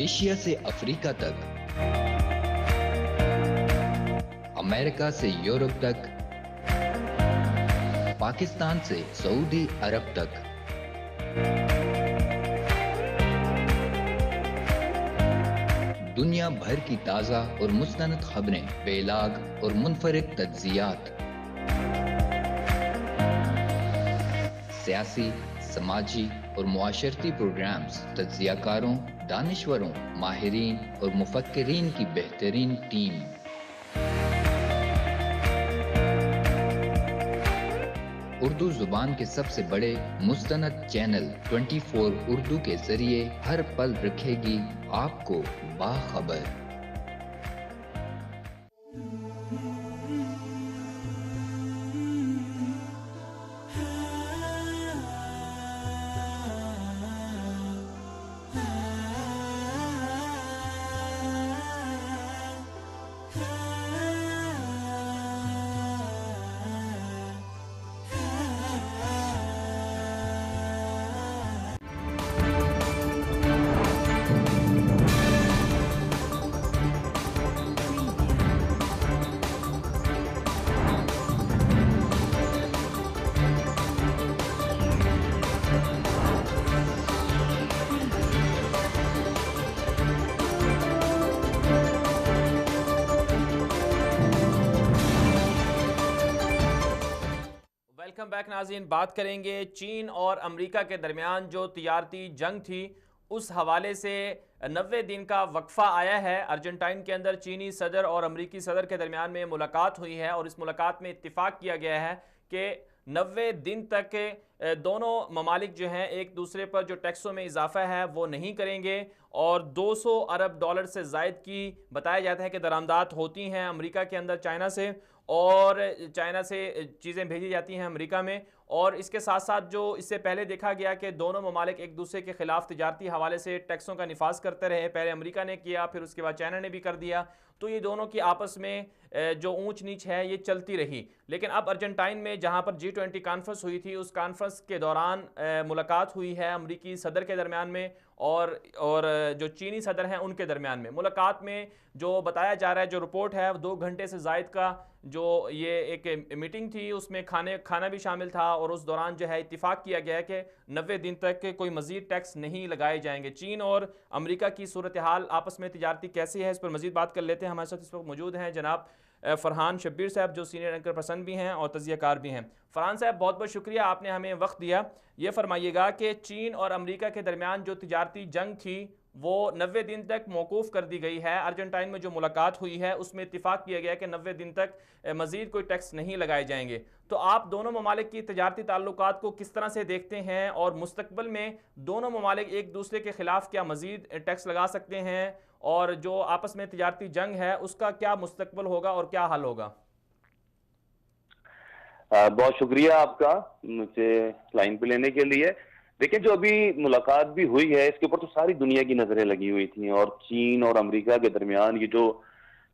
ایشیا سے افریقہ تک، امریکہ سے یورپ تک، پاکستان سے سعودی عرب تک، دنیا بھر کی تازہ اور مستند خبریں، بے لاگ اور منفرد تجزیات، سیاسی، سماجی اور معاشرتی پروگرامز، تجزیہ کاروں، دانشوروں، ماہرین اور مفکرین کی بہترین ٹیم، اردو زبان کے سب سے بڑے مستند چینل 24 اردو کے ذریعے ہر پل رکھے گی آپ کو باخبر۔ بیک ناظرین، بات کریں گے چین اور امریکہ کے درمیان جو تجارتی جنگ تھی اس حوالے سے 90 دن کا وقفہ آیا ہے۔ ارجنٹائن کے اندر چینی صدر اور امریکی صدر کے درمیان میں ملاقات ہوئی ہے اور اس ملاقات میں اتفاق کیا گیا ہے کہ 90 دن تک دونوں ممالک جو ہیں ایک دوسرے پر جو ٹیکسوں میں اضافہ ہے وہ نہیں کریں گے، اور 200 ارب ڈالر سے زائد کی بتایا جاتا ہے کہ درآمدات ہوتی ہیں امریکہ کے اندر چائنا سے، اور چائنا سے چیزیں بھیجی جاتی ہیں امریکہ میں۔ اور اس کے ساتھ ساتھ جو اس سے پہلے دیکھا گیا کہ دونوں ممالک ایک دوسرے کے خلاف تجارتی حوالے سے ٹیکسوں کا نفاذ کرتے رہے، پہلے امریکہ نے کیا، پھر اس کے بعد چائنا نے بھی کر دیا، تو یہ دونوں کی آپس میں جو اونچ نیچ ہے یہ چلتی رہی۔ لیکن اب ارجنٹائن میں جہاں پر G20 کانفرنس ہوئی تھی، اس کانفرنس کے دوران ملاقات ہوئی ہے امریکی صدر کے درمیان میں اور جو چینی صدر ہیں ان کے درمیان میں۔ ملاقات میں جو بتایا جا رہا ہے، جو رپورٹ ہے، 2 گھنٹے سے زائد کا جو یہ ایک میٹنگ تھی، اس میں کھانا بھی شامل تھا، اور اس دوران جو ہے اتفاق کیا گیا ہے کہ 90 دن تک کوئی مزید ٹیکس نہیں لگائے جائیں گے۔ چین اور امریکہ کی صورتحال آپس میں تجارتی کیسی ہے، اس پر مزید بات کر لیتے ہیں۔ ہمارے ساتھ اس وقت موجود ہیں جناب فرحان شبیر صاحب، جو سینئر اینکر پرسن بھی ہیں اور تجزیہ کار بھی ہیں۔ فرحان صاحب، بہت بہت شکریہ، آپ نے ہمیں وقت دیا۔ یہ فرمائیے گا کہ چین اور امریکہ کے درمیان جو تجارتی جنگ تھی وہ 90 دن تک موقوف کر دی گئی ہے۔ ارجنٹائن میں جو ملاقات ہوئی ہے اس میں اتفاق کیا گیا کہ 90 دن تک مزید کوئی ٹیکس نہیں لگائے جائیں گے۔ تو آپ دونوں ممالک کی تجارتی تعلقات کو کس طرح سے دیکھتے ہیں، اور مستقبل میں دونوں ممالک ایک دوسرے کے خلاف کیا مزید ٹیکس لگا سکتے ہیں، اور جو آپس میں تجارتی جنگ ہے اس کا کیا مستقبل ہوگا اور کیا حل ہوگا؟ بہت شکریہ آپ کا مجھے لائن پہ لینے کے لیے۔ دیکھیں، جو ابھی ملاقات بھی ہوئی ہے اس کے اوپر تو ساری دنیا کی نظریں لگی ہوئی تھیں، اور چین اور امریکہ کے درمیان یہ جو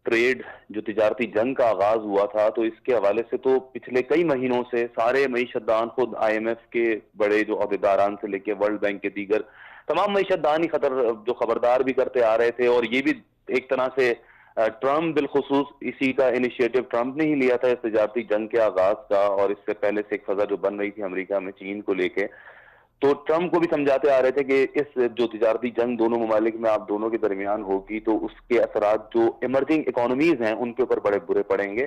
ٹریڈ، جو تجارتی جنگ کا آغاز ہوا تھا، تو اس کے حوالے سے تو پچھلے کئی مہینوں سے سارے معیشت دان، خود IMF کے بڑے جو عہدیداران سے لے کے ورلڈ بینک کے دیگر تمام معیشت دان ہی جو خبردار بھی کرتے آ رہے تھے، اور یہ بھی ایک طرح سے ٹرمپ بالخصوص اسی کا انیشیٹو ٹرمپ نے ہی لیا تھا اس تجارتی جنگ کے آغاز کا، اور اس سے پہلے سے ایک فضا جو بن رہی تھی امریکہ میں چین کو لے کے، تو ٹرمپ کو بھی سمجھاتے آ رہے تھے کہ اس جو تجارتی جنگ دونوں ممالک میں آپ دونوں کے درمیان ہوگی تو اس کے اثرات جو ایمرجنگ اکانومیز ہیں ان کے اوپر بڑے برے پڑیں گے،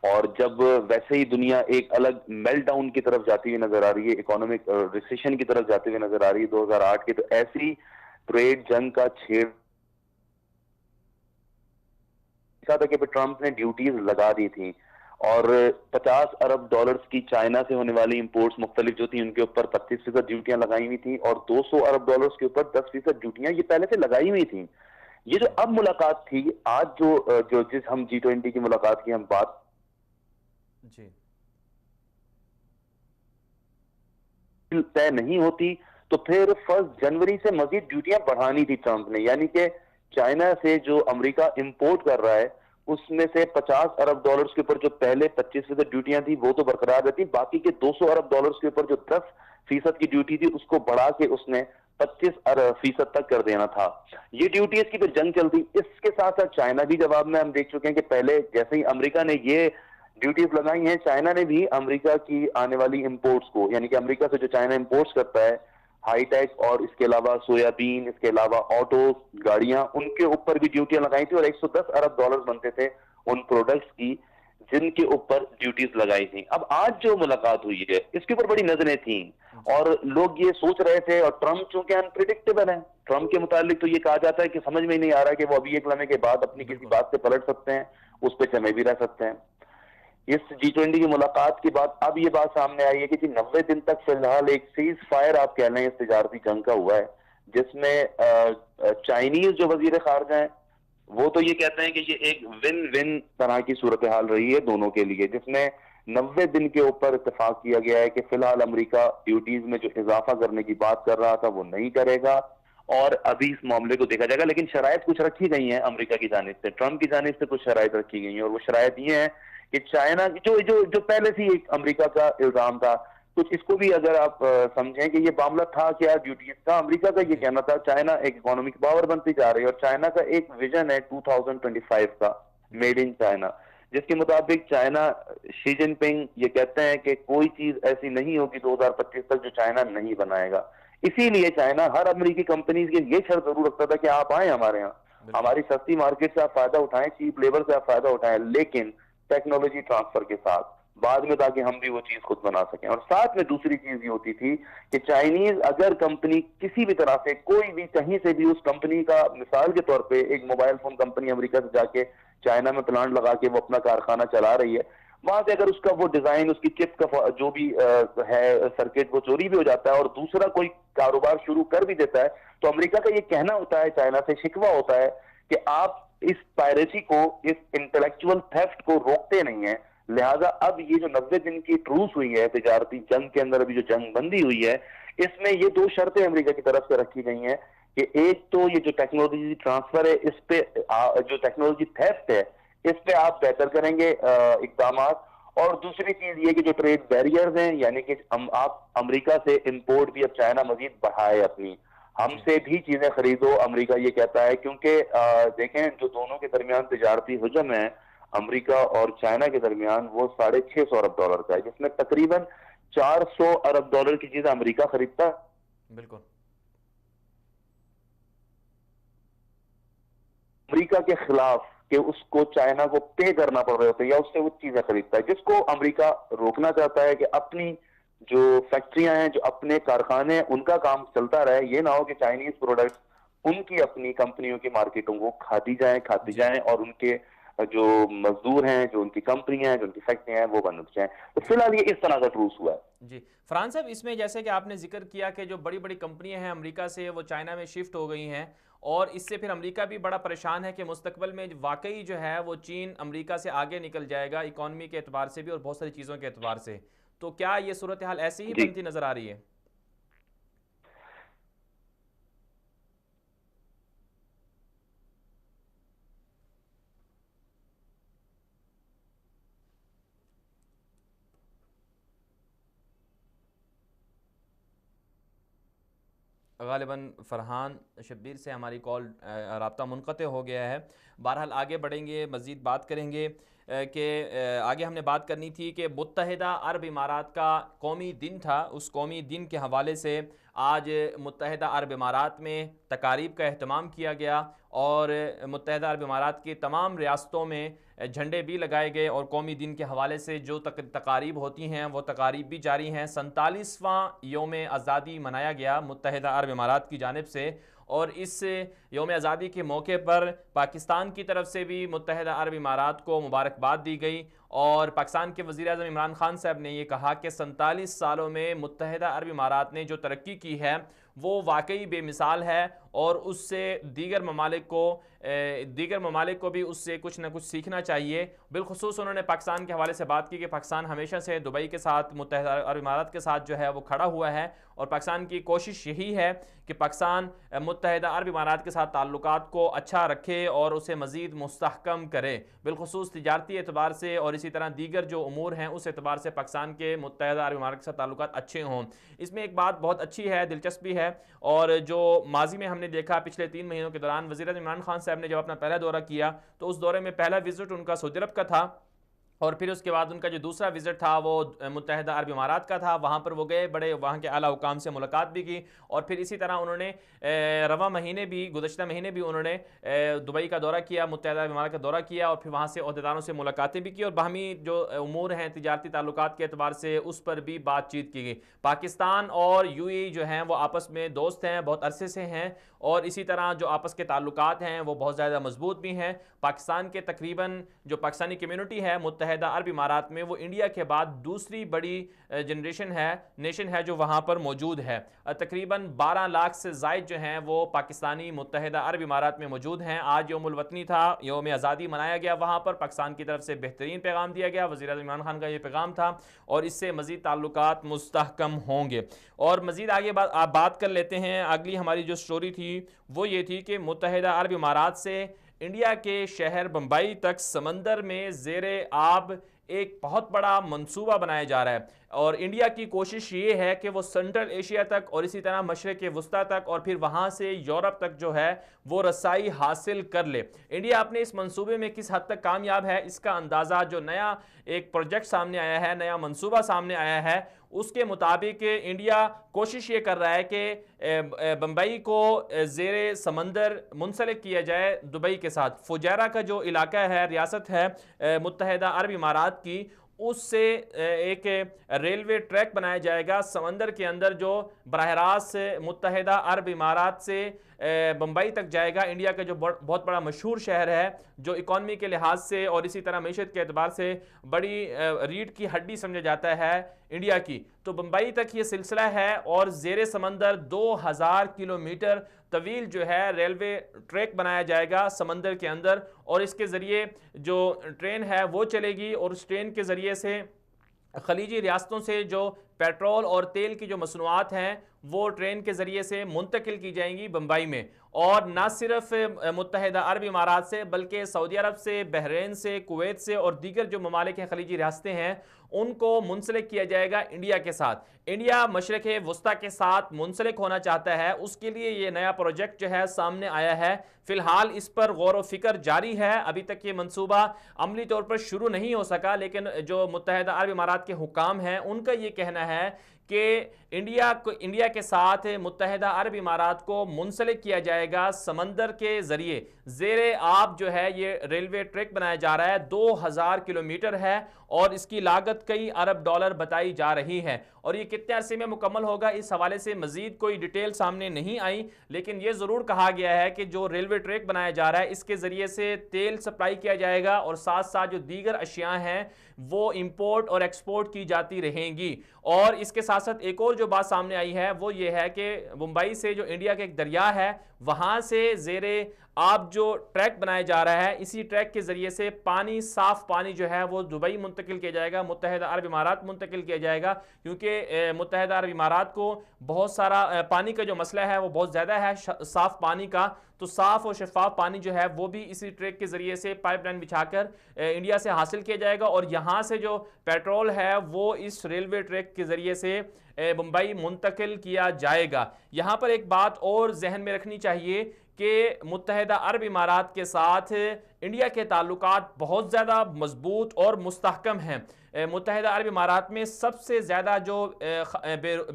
اور جب ویسے ہی دنیا ایک الگ میلٹ ڈاؤن کی طرف جاتی ہوئی نظر آ رہی ہے، اکانومک ریسیشن کی طرف جاتی ہوئی نظر آ رہی ہے 2008 کے، تو ایسی ٹریڈ جنگ کا چھیڑ تھا کہ ٹرمپ نے ڈیوٹیز لگا دی تھیں، اور 50 ارب ڈالرز کی چائنا سے ہونے والی امپورٹس مختلف جو تھیں ان کے اوپر 25% ڈیوٹیاں لگائی ہوئی تھیں، اور 200 ارب ڈالرز کے اوپر 10% ڈیوٹیاں یہ پہلے سے لگائی ہوئی تھیں۔ یہ جو اب ملاقات تھی آج جو جس ہم G20 کی ملاقات کی ہم بات طے نہیں ہوتی تو پھر 1 جنوری سے مزید ڈیوٹیاں بڑھانی تھی ٹرمپ نے، یعنی کہ چائنا سے جو امریکہ امپورٹ کر رہا ہے اس میں سے 50 ارب ڈالرز کے اوپر جو پہلے 25% ڈیوٹیاں تھی وہ تو برقرار رہتی، باقی کے 200 ارب ڈالرز کے اوپر جو 10% کی ڈیوٹی تھی اس کو بڑھا کے اس نے 25% تک کر دینا تھا۔ یہ ڈیوٹیز کی پھر جنگ چلتی۔ اس کے ساتھ ساتھ چائنا بھی جواب میں ہم دیکھ چکے ہیں کہ پہلے جیسے ہی امریکہ نے یہ ڈیوٹیز لگائی ہیں، چائنا نے بھی امریکہ کی آنے والی امپورٹس کو، یعنی کہ امریکہ سے جو چائنا امپورٹس کرتا ہے ہائی ٹیک اور اس کے علاوہ سویابین، اس کے علاوہ آٹوز، گاڑیاں، ان کے اوپر بھی ڈیوٹیاں لگائی تھی، اور 110 ارب ڈالر بنتے تھے ان پروڈکٹس کی جن کے اوپر ڈیوٹیز لگائی تھیں۔ اب آج جو ملاقات ہوئی ہے اس کے اوپر بڑی نظریں تھیں، اور لوگ یہ سوچ رہے تھے، اور ٹرمپ چونکہ انپریڈکٹیبل ہے، ٹرمپ کے متعلق تو یہ کہا جاتا ہے کہ سمجھ میں ہی نہیں آ رہا کہ وہ ابھی ایک لمحے کے بعد اپنی کسی بات سے پلٹ سکتے ہیں، اس پہ جمے بھی رہ سکتے ہیں۔ اس G20 کی ملاقات کے بعد اب یہ بات سامنے آئی ہے کہ 90 دن تک فی الحال ایک سیز فائر آپ کہہ لیں اس تجارتی جنگ کا ہوا ہے، جس میں چائنیز جو وزیر خارجہ ہیں وہ تو یہ کہتے ہیں کہ یہ ایک ون ون طرح کی صورتحال رہی ہے دونوں کے لیے، جس میں 90 دن کے اوپر اتفاق کیا گیا ہے کہ فی الحال امریکہ ڈیوٹیز میں جو اضافہ کرنے کی بات کر رہا تھا وہ نہیں کرے گا، اور ابھی اس معاملے کو دیکھا جائے گا، لیکن شرائط کچھ رکھی گئی ہیں امریکہ کی جانب سے، ٹرمپ کی جانب سے کچھ شرائط رکھی گئی ہیں، اور وہ شرائط یہ ہیں کہ چائنا جو پہلے سے ایک امریکہ کا الزام تھا، کچھ اس کو بھی اگر آپ سمجھیں کہ یہ معاملہ تھا کیا ڈیوٹیز کا، امریکہ کا یہ کہنا تھا چائنا ایک اکانومک پاور بنتی جا رہی ہے، اور چائنا کا ایک ویژن ہے 2025 کا میڈ ان چائنا، جس کے مطابق چائنا شی جن پنگ یہ کہتے ہیں کہ کوئی چیز ایسی نہیں ہوگی 2025 تک جو چائنا نہیں بنائے گا۔ اسی لیے چائنا ہر امریکی کمپنیز کے یہ شرط ضرور رکھتا تھا کہ آپ آئیں ہمارے ہاں، ہماری سستی مارکیٹ سے آپ فائدہ اٹھائیں، چیپ لیبر سے آپ فائدہ اٹھائیں، لیکن ٹیکنالوجی ٹرانسفر کے ساتھ، بعد میں تاکہ ہم بھی وہ چیز خود بنا سکیں. اور ساتھ میں دوسری چیز یہ ہوتی تھی کہ چائنیز اگر کمپنی کسی بھی طرح سے کوئی بھی کہیں سے بھی اس کمپنی کا, مثال کے طور پہ ایک موبائل فون کمپنی امریکہ سے جا کے چائنا میں پلانٹ لگا کے وہ اپنا کارخانہ چلا رہی ہے, وہاں سے اگر اس کا وہ ڈیزائن, اس کی چپ کا جو بھی ہے سرکٹ وہ چوری بھی ہو جاتا ہے اور دوسرا کوئی کاروبار شروع کر بھی دیتا ہے, تو امریکہ کا یہ کہنا ہوتا ہے, چائنا سے شکوہ ہوتا ہے کہ آپ اس پائریسی کو, اس انٹلیکچوئل تھیفٹ کو روکتے نہیں ہیں. لہٰذا اب یہ جو 90 دن کی ٹروس ہوئی ہے تجارتی جنگ کے اندر, ابھی جو جنگ بندی ہوئی ہے, اس میں یہ 2 شرطیں امریکہ کی طرف سے رکھی گئی ہیں کہ ایک تو یہ جو ٹیکنالوجی ٹرانسفر ہے, اس پہ جو ٹیکنالوجی تھیفٹ ہے اس پہ آپ بہتر کریں گے اقدامات, اور دوسری چیز یہ کہ جو ٹریڈ بیریئرز ہیں, یعنی کہ آپ امریکہ سے امپورٹ بھی اب چائنا مزید بڑھائے, اپنی ہم سے بھی چیزیں خریدو, امریکہ یہ کہتا ہے, کیونکہ دیکھیں جو دونوں کے درمیان تجارتی حجم ہے امریکہ اور چائنا کے درمیان, وہ $650 ارب کا ہے, جس میں تقریباً $400 ارب کی چیزیں امریکہ خریدتا ہے. بالکل. امریکہ کے خلاف کہ اس کو چائنا کو پے کرنا پڑ رہے ہوتے ہیں یا اس سے وہ چیزیں خریدتا ہے, جس کو امریکہ روکنا چاہتا ہے کہ اپنی جو فیکٹریاں ہیں, جو اپنے کارخانے ہیں, ان کا کام چلتا رہے. یہ نہ ہو کہ چائنیز پروڈکٹس ان کی اپنی کمپنیوں کی مارکیٹوں کو کھاتی جائیں اور ان کے جو مزدور ہیں, جو ان کی کمپنیاں ہیں, جو ان کی فیکٹریاں ہیں, وہ بند ہو جائیں. تو فی الحال یہ اس طرح کا ٹروس ہوا ہے. جی فرحان صاحب, اس میں جیسے کہ آپ نے ذکر کیا کہ جو بڑی بڑی کمپنیاں ہیں امریکہ سے وہ چائنا میں شفٹ ہو گئی ہیں, اور اس سے پھر امریکہ بھی بڑا پریشان ہے کہ مستقبل میں واقعی جو ہے وہ چین امریکہ سے آگے نکل جائے گا اکانومی کے اعتبار سے بھی اور بہت ساری چیزوں کے اعتبار سے. تو کیا یہ صورتحال ایسی ہی بنتی نظر آ رہی ہے؟ غالباً فرحان شبیر سے ہماری کال رابطہ منقطع ہو گیا ہے. بہرحال آگے بڑھیں گے, مزید بات کریں گے کہ آگے ہم نے بات کرنی تھی کہ متحدہ عرب امارات کا قومی دن تھا. اس قومی دن کے حوالے سے آج متحدہ عرب امارات میں تقاریب کا اہتمام کیا گیا, اور متحدہ عرب امارات کی تمام ریاستوں میں جھنڈے بھی لگائے گئے, اور قومی دن کے حوالے سے جو تقاریب ہوتی ہیں وہ تقاریب بھی جاری ہیں. 47واں یوم آزادی منایا گیا متحدہ عرب امارات کی جانب سے, اور اس یوم آزادی کے موقع پر پاکستان کی طرف سے بھی متحدہ عرب امارات کو مبارکباد دی گئی. اور پاکستان کے وزیر اعظم عمران خان صاحب نے یہ کہا کہ 47 سالوں میں متحدہ عرب امارات نے جو ترقی کی ہے وہ واقعی بے مثال ہے, اور اس سے دیگر ممالک کو بھی اس سے کچھ نہ کچھ سیکھنا چاہیے. بالخصوص انہوں نے پاکستان کے حوالے سے بات کی کہ پاکستان ہمیشہ سے دبئی کے ساتھ, متحدہ عرب امارات کے ساتھ جو ہے وہ کھڑا ہوا ہے, اور پاکستان کی کوشش یہی ہے کہ پاکستان متحدہ عرب امارات کے ساتھ تعلقات کو اچھا رکھے اور اسے مزید مستحکم کرے, بالخصوص تجارتی اعتبار سے, اور اسی طرح دیگر جو امور ہیں اس اعتبار سے پاکستان کے متحدہ عرب امارات کے ساتھ تعلقات اچھے ہوں. اس میں ایک بات بہت اچھی ہے, دلچسپ بھی ہے, اور جو ماضی میں ہم نے دیکھا پچھلے 3 مہینوں کے دوران وزیر اعظم عمران خان صاحب نے جب اپنا پہلا دورہ کیا تو اس دورے میں پہلا وزٹ ان کا سعودی عرب کا تھا, اور پھر اس کے بعد ان کا جو دوسرا وزٹ تھا وہ متحدہ عرب امارات کا تھا. وہاں پر وہ گئے, بڑے وہاں کے اعلیٰ حکام سے ملاقات بھی کی, اور پھر اسی طرح انہوں نے گزشتہ مہینے بھی انہوں نے دبئی کا دورہ کیا, متحدہ عرب امارات کا دورہ کیا, اور پھر وہاں سے عہدیداروں سے ملاقاتیں بھی کی, اور باہمی جو امور ہیں تجارتی تعلقات کے اعتبار سے اس پر بھی بات چیت کی گئی. پاکستان اور UAE جو ہیں وہ آپس میں دوست ہیں, بہت عرصے سے ہیں, اور اسی طرح جو آپس کے تعلقات ہیں وہ بہت زیادہ مضبوط بھی ہیں. پاکستان کے تقریباً جو پاکستانی کمیونٹی ہے متحدہ عرب امارات میں, وہ انڈیا کے بعد دوسری بڑی نیشن ہے جو وہاں پر موجود ہے. تقریباً 12 لاکھ سے زائد جو ہیں وہ پاکستانی متحدہ عرب امارات میں موجود ہیں. آج یوم الوطنی تھا, یوم آزادی منایا گیا, وہاں پر پاکستان کی طرف سے بہترین پیغام دیا گیا. وزیر اعظم عمران خان کا یہ پیغام تھا, اور اس سے مزید تعلقات مستحکم ہوں گے. اور مزید آگے آپ بات کر لیتے ہیں. اگلی ہماری جو سٹوری تھی وہ یہ تھی کہ متحدہ عرب امارات سے انڈیا کے شہر بمبئی تک سمندر میں زیر آب ایک بہت بڑا منصوبہ بنایا جا رہا ہے, اور انڈیا کی کوشش یہ ہے کہ وہ سنٹرل ایشیا تک اور اسی طرح مشرق وسطیٰ تک اور پھر وہاں سے یورپ تک جو ہے وہ رسائی حاصل کر لے. انڈیا اپنے اس منصوبے میں کس حد تک کامیاب ہے اس کا اندازہ جو نیا ایک پروجیکٹ سامنے آیا ہے, نیا منصوبہ سامنے آیا ہے, اس کے مطابق انڈیا کوشش یہ کر رہا ہے کہ بمبئی کو زیر سمندر منسلک کیا جائے دبئی کے ساتھ. فجیرہ کا جو علاقہ ہے, ریاست ہے متحدہ عرب امارات کی, اس سے ایک ریلوے ٹریک بنایا جائے گا سمندر کے اندر، جو براہ راست متحدہ عرب امارات سے بمبئی تک جائے گا۔ انڈیا کا جو بہت بڑا مشہور شہر ہے، جو اکانومی کے لحاظ سے اور اسی طرح معیشت کے اعتبار سے بڑی ریڑھ کی ہڈی سمجھا جاتا ہے انڈیا کی، تو بمبئی تک یہ سلسلہ ہے اور زیر سمندر 2000 کلومیٹر طویل جو ہے ریلوے ٹریک بنایا جائے گا سمندر کے اندر، اور اس کے ذریعے جو ٹرین ہے وہ چلے گی، اور اس ٹرین کے ذریعے سے خلیجی ریاستوں سے جو پیٹرول اور تیل کی جو مصنوعات ہیں وہ ٹرین کے ذریعے سے منتقل کی جائیں گی بمبئی میں، اور نہ صرف متحدہ عرب امارات سے بلکہ سعودی عرب سے، بحرین سے، کویت سے اور دیگر جو ممالک ہیں خلیجی ریاستیں ہیں ان کو منسلک کیا جائے گا انڈیا کے ساتھ۔ انڈیا مشرق وسطیٰ کے ساتھ منسلک ہونا چاہتا ہے، اس کے لیے یہ نیا پروجیکٹ جو ہے سامنے آیا ہے۔ فی الحال اس پر غور و فکر جاری ہے، ابھی تک یہ منصوبہ عملی طور پر شروع نہیں ہو سکا، لیکن جو متحدہ عرب امارات کے حکام ہیں ان کا یہ کہنا ہے کہ انڈیا کے ساتھ متحدہ عرب امارات کو منسلک کیا جائے گا سمندر کے ذریعے۔ زیر آب جو ہے یہ ریلوے ٹریک بنایا جا رہا ہے، 2000 کلومیٹر ہے اور اس کی لاگت کئی ارب ڈالر بتائی جا رہی ہے، اور یہ کتنے عرصے میں مکمل ہوگا اس حوالے سے مزید کوئی ڈیٹیل سامنے نہیں آئی، لیکن یہ ضرور کہا گیا ہے کہ جو ریلوے ٹریک بنایا جا رہا ہے اس کے ذریعے سے تیل سپلائی کیا جائے گا، اور ساتھ ساتھ جو دیگر اشیاء ہیں وہ امپورٹ اور ایکسپورٹ کی جاتی رہیں گی۔ اور اس کے ساتھ ساتھ ایک اور جو بات سامنے آئی ہے وہ یہ ہے کہ ممبئی سے جو انڈیا کا ایک دریا ہے وہاں سے زیر آب جو ٹریک بنایا جا رہا ہے، اسی ٹریک کے ذریعے سے پانی، صاف پانی جو ہے وہ دبئی منتقل کیا جائے گا، متحدہ عرب امارات منتقل کیا جائے گا، کیونکہ متحدہ عرب امارات کو بہت سارا پانی کا جو مسئلہ ہے وہ بہت زیادہ ہے، صاف پانی کا، تو صاف اور شفاف پانی جو ہے وہ بھی اسی ٹریک کے ذریعے سے پائپ لائن بچھا کر انڈیا سے حاصل کیا جائے گا، اور یہاں سے جو پیٹرول ہے وہ اس ریلوے ٹریک کے ذریعے سے بمبئی منتقل کیا جائے گا۔ یہاں پر ایک بات اور ذہن میں رکھنی چاہیے کہ متحدہ عرب امارات کے ساتھ انڈیا کے تعلقات بہت زیادہ مضبوط اور مستحکم ہیں۔ متحدہ عرب امارات میں سب سے زیادہ جو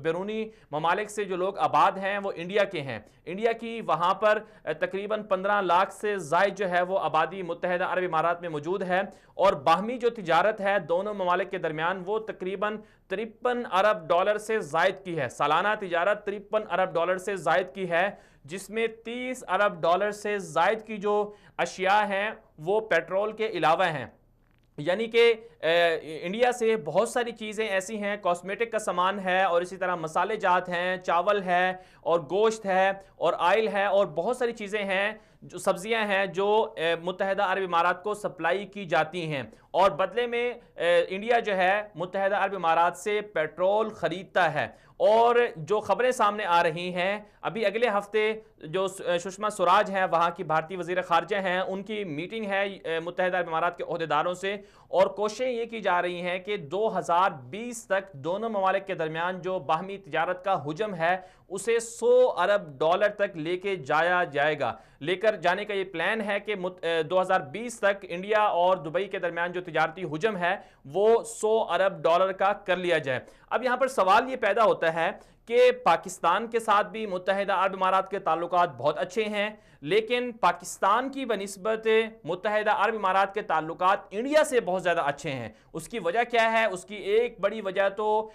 بیرونی ممالک سے جو لوگ آباد ہیں وہ انڈیا کے ہیں۔ انڈیا کی وہاں پر تقریباً 15 لاکھ سے زائد جو ہے وہ آبادی متحدہ عرب امارات میں موجود ہے، اور باہمی جو تجارت ہے دونوں ممالک کے درمیان وہ تقریباً 53 ارب ڈالر سے زائد کی ہے، سالانہ تجارت 53 ارب ڈالر سے زائد کی ہے، جس میں 30 ارب ڈالر سے زائد کی جو اشیاء ہیں وہ پیٹرول کے علاوہ ہیں، یعنی کہ انڈیا سے بہت ساری چیزیں ایسی ہیں، کاسمیٹک کا سامان ہے، اور اسی طرح مسالے جات ہیں، چاول ہے اور گوشت ہے اور آئل ہے، اور بہت ساری چیزیں ہیں، جو سبزیاں ہیں جو متحدہ عرب امارات کو سپلائی کی جاتی ہیں، اور بدلے میں انڈیا جو ہے متحدہ عرب امارات سے پیٹرول خریدتا ہے۔ اور جو خبریں سامنے آ رہی ہیں، ابھی اگلے ہفتے جو سشما سوراج ہیں وہاں کی بھارتی وزیر خارجہ ہیں، ان کی میٹنگ ہے متحدہ عرب امارات کے عہدیداروں سے، اور کوششیں یہ کی جا رہی ہیں کہ 2020 تک دونوں ممالک کے درمیان جو باہمی تجارت کا حجم ہے اسے 100 ارب ڈالر تک لے کے جایا جائے گا، لے کر جانے کا یہ پلان ہے کہ 2020 تک انڈیا اور دبئی کے درمیان جو تجارتی حجم ہے وہ 100 ارب ڈالر کا کر لیا جائے۔ اب یہاں پر سوال یہ پیدا ہوتا ہے کہ پاکستان کے ساتھ بھی متحدہ عرب امارات کے تعلقات بہت اچھے ہیں، لیکن پاکستان کی بنسبت متحدہ عرب امارات کے تعلقات انڈیا سے بہت زیادہ اچھے ہیں۔ اس کی وجہ کیا ہے؟ اس کی ایک بڑی وجہ تو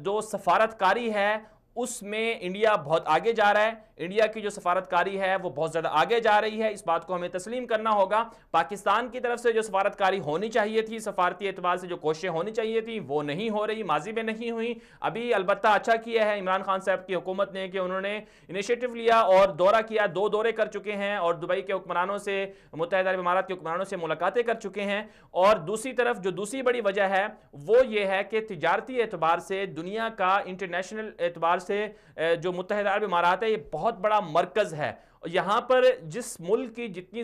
جو سفارتکاری ہے اس میں انڈیا بہت آگے جا رہا ہے، انڈیا کی جو سفارتکاری ہے وہ بہت زیادہ آگے جا رہی ہے، اس بات کو ہمیں تسلیم کرنا ہوگا۔ پاکستان کی طرف سے جو سفارتکاری ہونی چاہیے تھی، سفارتی اعتبار سے جو کوششیں ہونی چاہیے تھی وہ نہیں ہو رہی، ماضی میں نہیں ہوئی۔ ابھی البتہ اچھا کیا ہے عمران خان صاحب کی حکومت نے کہ انہوں نے انیشیٹو لیا اور دورہ کیا، 2 دورے کر چکے ہیں، اور دبئی کے حکمرانوں سے، متحدہ عرب امارات کے حکمرانوں سے ملاقاتیں کر چکے ہیں۔ اور دوسری طرف جو دوسری بڑی وجہ ہے وہ یہ ہے کہ تجارتی اعتبار سے دنیا کا انٹرنیشنل اعتبار سے جو متحدہ عرب امارات ہے یہ بہت بڑا مرکز ہے، یہاں پر جس ملک کی جتنی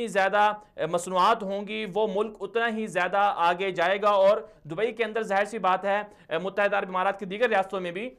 زیادہ مصنوعات ہوں گی وہ ملک اتنا ہی زیادہ آگے جائے گا، اور دبئی کے اندر ظاہر سی بات ہے متحدہ عرب امارات کی دیگر ریاستوں میں بھی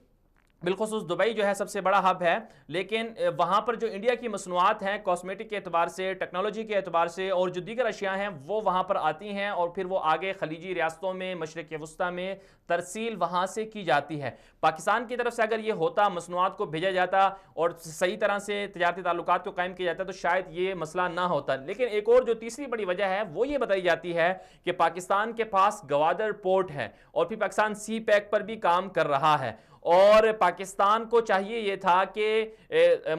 بالخصوص دبئی جو ہے سب سے بڑا ہب ہے، لیکن وہاں پر جو انڈیا کی مصنوعات ہیں کاسمیٹک کے اعتبار سے، ٹیکنالوجی کے اعتبار سے اور جو دیگر اشیاء ہیں وہ وہاں پر آتی ہیں اور پھر وہ آگے خلیجی ریاستوں میں، مشرق وسطیٰ میں ترسیل وہاں سے کی جاتی ہے۔ پاکستان کی طرف سے اگر یہ ہوتا، مصنوعات کو بھیجا جاتا اور صحیح طرح سے تجارتی تعلقات کو قائم کیا جاتا تو شاید یہ مسئلہ نہ ہوتا۔ لیکن ایک اور جو تیسری بڑی وجہ ہے وہ یہ بتائی جاتی ہے کہ پاکستان کے پاس گوادر پورٹ ہے اور پھر پاکستان سی پیک پر بھی کام کر رہا ہے، اور پاکستان کو چاہیے یہ تھا کہ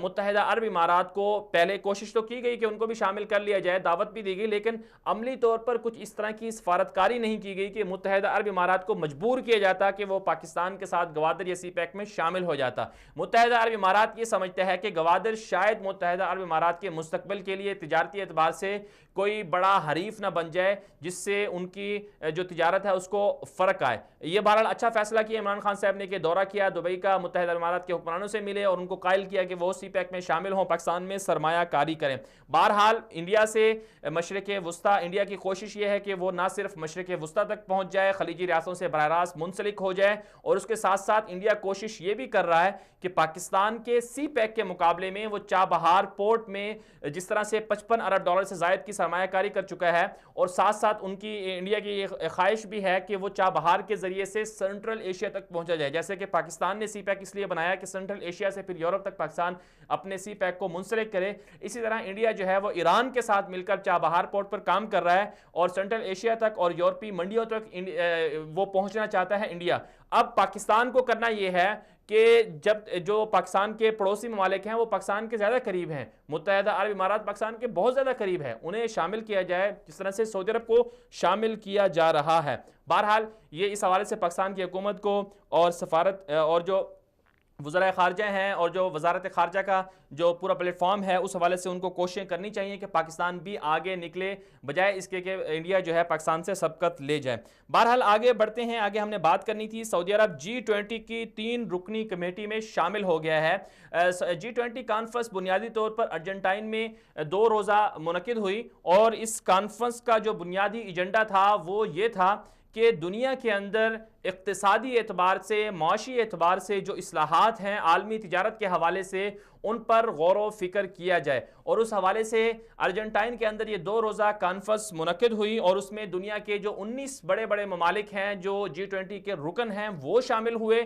متحدہ عرب امارات کو پہلے کوشش تو کی گئی کہ ان کو بھی شامل کر لیا جائے، دعوت بھی دی گئی، لیکن عملی طور پر کچھ اس طرح کی سفارتکاری نہیں کی گئی کہ متحدہ عرب امارات کو مجبور کیا جاتا کہ وہ پاکستان کے ساتھ گوادر یا سی پیک میں شامل ہو جاتا۔ متحدہ عرب امارات یہ سمجھتا ہے کہ گوادر شاید متحدہ عرب امارات کے مستقبل کے لیے تجارتی اعتبار سے کوئی بڑا حریف نہ بن جائے جس سے ان کی جو تجارت ہے اس کو فرق آئے۔ یہ بہرحال اچھا فیصلہ کیا عمران خان صاحب نے کہ دورہ کیا، دبئی کا متحدہ عرب امارات کے حکمرانوں سے ملے اور ان کو قائل کیا کہ وہ سی پیک میں شامل ہوں، پاکستان میں سرمایہ کاری کریں۔ بہرحال انڈیا سے مشرق وسطیٰ، انڈیا کی کوشش یہ ہے کہ وہ نہ صرف مشرق وسطیٰ تک پہنچ جائے، خلیجی ریاستوں سے براہ راست منسلک ہو جائے، اور اس کے ساتھ ساتھ انڈیا کوشش یہ بھی کر رہا ہے کہ پاکستان کے سی پیک کے مقابلے میں وہ چابہار پورٹ میں جس طرح سے 55 ارب ڈالر سے زائد کی سرمایہ کاری کر چکا ہے، اور ساتھ ساتھ ان کی انڈیا کی یہ خواہش بھی ہے کہ وہ چابہار کے ذریعے سے سینٹرل ایشیا تک پہنچا جائے، جیسے کہ پاکستان نے سی پیک اس لیے بنایا کہ سینٹرل ایشیا سے پھر یورپ تک پاکستان اپنے سی پیک کو منسلک کرے۔ اسی طرح انڈیا جو ہے وہ ایران کے ساتھ مل کر چابہار پورٹ پر کام کر رہا ہے اور سینٹرل ایشیا تک اور یورپی منڈیوں تک وہ پہنچنا چاہتا ہے انڈیا۔ اب پاکستان کو کرنا یہ ہے کہ جب جو پاکستان کے پڑوسی ممالک ہیں وہ پاکستان کے زیادہ قریب ہیں، متحدہ عرب امارات پاکستان کے بہت زیادہ قریب ہے، انہیں شامل کیا جائے جس طرح سے سعودی عرب کو شامل کیا جا رہا ہے۔ بہرحال یہ اس حوالے سے پاکستان کی حکومت کو اور سفارت اور جو وزرائے خارجہ ہیں اور جو وزارت خارجہ کا جو پورا پلیٹ فارم ہے اس حوالے سے ان کو کوششیں کرنی چاہیے کہ پاکستان بھی آگے نکلے، بجائے اس کے کہ انڈیا جو ہے پاکستان سے سبقت لے جائے۔ بہرحال آگے بڑھتے ہیں، آگے ہم نے بات کرنی تھی سعودی عرب G20 کی 3 رکنی کمیٹی میں شامل ہو گیا ہے۔ G20 کانفرنس بنیادی طور پر ارجنٹائن میں 2 روزہ منعقد ہوئی، اور اس کانفرنس کا جو بنیادی ایجنڈا تھا وہ یہ تھا کہ دنیا کے اندر اقتصادی اعتبار سے، معاشی اعتبار سے جو اصلاحات ہیں عالمی تجارت کے حوالے سے ان پر غور و فکر کیا جائے، اور اس حوالے سے ارجنٹائن کے اندر یہ 2 روزہ کانفرنس منعقد ہوئی، اور اس میں دنیا کے جو 19 بڑے بڑے ممالک ہیں جو G20 کے رکن ہیں وہ شامل ہوئے،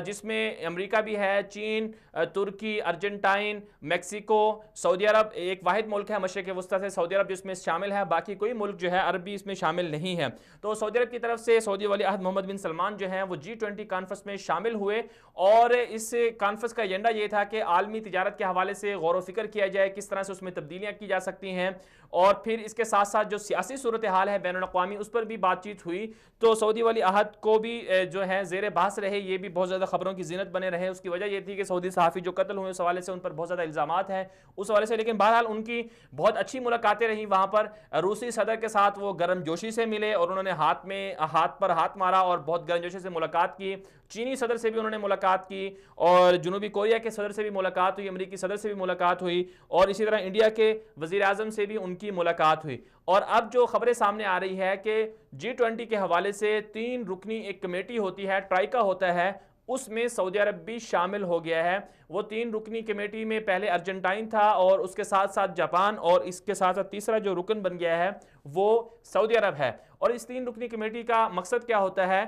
جس میں امریکہ بھی ہے، چین، ترکی، ارجنٹائن، میکسیکو، سعودی عرب ایک واحد ملک ہے مشرق وسطیٰ سے سعودی عرب جس میں شامل ہے، باقی کوئی ملک جو ہے عربی اس میں شامل نہیں ہے۔ تو سعودی عرب کی طرف سے سعودی ولی عہد محمد بن سلمان جو ہیں وہ G20 کانفرنس میں شامل ہوئے، اور اس کانفرنس کا ایجنڈا یہ تھا کہ عالمی تجارت کے حوالے سے غور و فکر کیا جائے، کس طرح سے اس میں تبدیلیاں کی جا سکتی ہیں، اور پھر اس کے ساتھ ساتھ جو سیاسی صورتحال ہے بین الاقوامی اس پر بھی بات چیت ہوئی۔ تو سعودی ولی عہد کو بھی جو ہے زیر بحث رہے، یہ بھی بہت زیادہ خبروں کی زینت بنے رہے۔ اس کی وجہ یہ تھی کہ سعودی صحافی جو قتل ہوئے اس حوالے سے ان پر بہت زیادہ الزامات ہیں اس حوالے سے، لیکن بہرحال ان کی بہت اچھی ملاقاتیں رہیں وہاں پر۔ روسی صدر کے ساتھ وہ گرم جوشی سے ملے اور انہوں نے ہاتھ پر ہاتھ مارا اور بہت گرم جوشی سے ملاقات کی۔ چینی صدر سے بھی انہوں نے ملاقات کی، اور جنوبی کوریا کے صدر سے بھی ملاقات ہوئی، امریکی صدر سے بھی ملاقات ہوئی، اور اسی طرح انڈیا کے وزیر اعظم سے بھی ان کی ملاقات ہوئی۔ اور اب جو خبریں سامنے آ رہی ہے کہ G20 کے حوالے سے 3 رکنی ایک کمیٹی ہوتی ہے، ٹرائکا ہوتا ہے، اس میں سعودی عرب بھی شامل ہو گیا ہے۔ وہ 3 رکنی کمیٹی میں پہلے ارجنٹائن تھا، اور اس کے ساتھ ساتھ جاپان، اور اس کے ساتھ ساتھ تیسرا جو رکن بن گیا ہے وہ سعودی عرب ہے۔ اور اس 3 رکنی کمیٹی کا مقصد کیا ہوتا ہے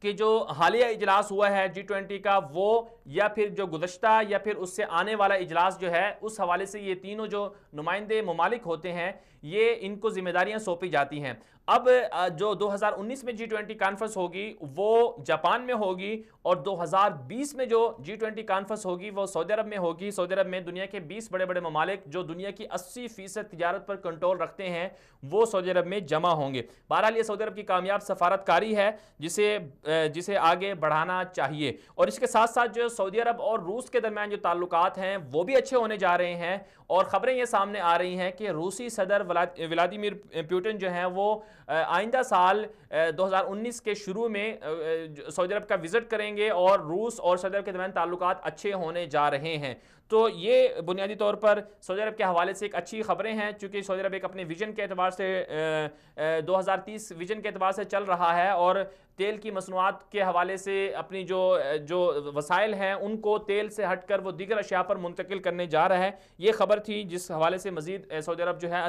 کہ جو حالیہ اجلاس ہوا ہے G20 کا، وہ یا پھر جو گزشتہ یا پھر اس سے آنے والا اجلاس جو ہے اس حوالے سے یہ تینوں جو نمائندے ممالک ہوتے ہیں یہ ان کو ذمہ داریاں سونپی جاتی ہیں۔ اب جو 2019 میں G20 کانفرنس ہوگی وہ جاپان میں ہوگی، اور 2020 میں جو G20 کانفرنس ہوگی وہ سعودی عرب میں ہوگی۔ سعودی عرب میں دنیا کے 20 بڑے بڑے ممالک جو دنیا کی 80% تجارت پر کنٹرول رکھتے ہیں وہ سعودی عرب میں جمع ہوں گے۔ بہرحال یہ سعودی عرب کی کامیاب سفارتکاری ہے جسے آگے بڑھانا چاہیے، اور اس کے ساتھ ساتھ جو سعودی عرب اور روس کے درمیان جو تعلقات ہیں وہ بھی اچھے ہونے جا رہے ہیں، اور خبریں یہ سامنے آ رہی ہیں کہ روسی صدر ولادیمیر پوٹن جو ہیں وہ آئندہ سال 2019 کے شروع میں سعودی عرب کا وزٹ کریں گے، اور روس اور سعودی عرب کے درمیان تعلقات اچھے ہونے جا رہے ہیں۔ تو یہ بنیادی طور پر سعودی عرب کے حوالے سے ایک اچھی خبریں ہیں، چونکہ سعودی عرب ایک اپنے ویژن کے اعتبار سے 2030 ویژن کے اعتبار سے چل رہا ہے، اور تیل کی مصنوعات کے حوالے سے اپنی جو وسائل ہیں ان کو تیل سے ہٹ کر وہ دیگر اشیاء پر منتقل کرنے جا رہا ہے. یہ خبر تھی جس حوالے سے مزید سعودی عرب جو ہے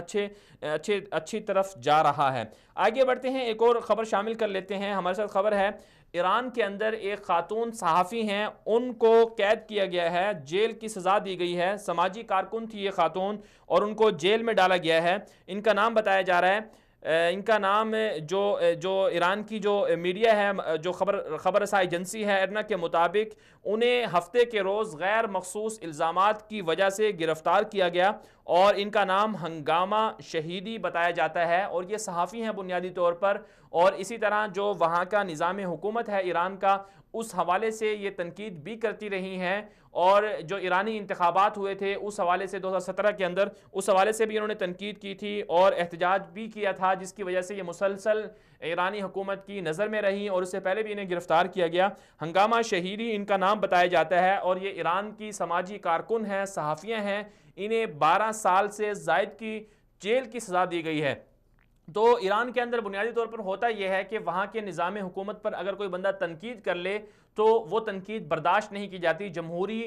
اچھی طرف جا رہا ہے. آگے بڑھتے ہیں, ایک اور خبر شامل کر لیتے ہیں. ہمارے ساتھ خبر ہے ایران کے اندر ایک خاتون صحافی ہیں, ان کو قید کیا گیا ہے, جیل کی سزا دی گئی ہے. سماجی کارکن تھی یہ خاتون اور ان کو جیل میں ڈالا گیا ہے. ان کا نام بتایا جا رہا ہے, ان کا نام جو ایران کی جو میڈیا ہے, جو خبر رساں ایجنسی ہے ایرنا کے مطابق, انہیں ہفتے کے روز غیر مخصوص الزامات کی وجہ سے گرفتار کیا گیا اور ان کا نام ہنگامہ شہیدی بتایا جاتا ہے. اور یہ صحافی ہیں بنیادی طور پر, اور اسی طرح جو وہاں کا نظام حکومت ہے ایران کا, اس حوالے سے یہ تنقید بھی کرتی رہی ہیں. اور جو ایرانی انتخابات ہوئے تھے اس حوالے سے 2017 کے اندر, اس حوالے سے بھی انہوں نے تنقید کی تھی اور احتجاج بھی کیا تھا, جس کی وجہ سے یہ مسلسل ایرانی حکومت کی نظر میں رہی اور اس سے پہلے بھی انہیں گرفتار کیا گیا. ہنگامہ شہیدی ان کا نام بتایا جاتا ہے اور یہ ایران کی سماجی کارکن ہیں, صحافیاں ہیں. انہیں 12 سال سے زائد کی جیل کی سزا دی گئی ہے. تو ایران کے اندر بنیادی طور پر ہوتا یہ ہے کہ وہاں کے نظام حکومت پر اگر کوئی بندہ تنقید کر لے تو وہ تنقید برداشت نہیں کی جاتی. جمہوری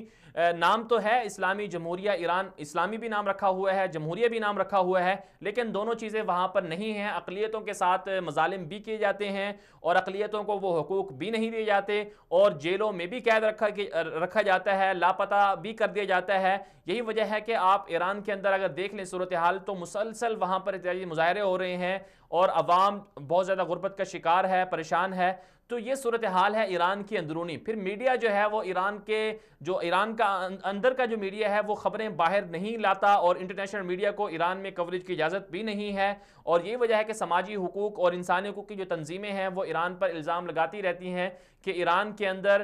نام تو ہے اسلامی جمہوریہ ایران, اسلامی بھی نام رکھا ہوا ہے, جمہوریہ بھی نام رکھا ہوا ہے, لیکن دونوں چیزیں وہاں پر نہیں ہیں. اقلیتوں کے ساتھ مظالم بھی کیے جاتے ہیں اور اقلیتوں کو وہ حقوق بھی نہیں دیے جاتے, اور جیلوں میں بھی قید رکھا جاتا ہے, لاپتہ بھی کر دیا جاتا ہے. یہی وجہ ہے کہ آپ ایران کے اندر اگر دیکھ لیں صورتحال تو مسلسل وہاں پر احتجاجی مظاہرے ہو رہے ہیں اور عوام بہت زیادہ غربت کا شکار ہے, پریشان ہے. تو یہ صورتحال ہے ایران کی اندرونی. پھر میڈیا جو ہے وہ ایران کا اندر کا جو میڈیا ہے وہ خبریں باہر نہیں لاتا, اور انٹرنیشنل میڈیا کو ایران میں کوریج کی اجازت بھی نہیں ہے. اور یہ وجہ ہے کہ سماجی حقوق اور انسانی حقوق کی جو تنظیمیں ہیں وہ ایران پر الزام لگاتی رہتی ہیں کہ ایران کے اندر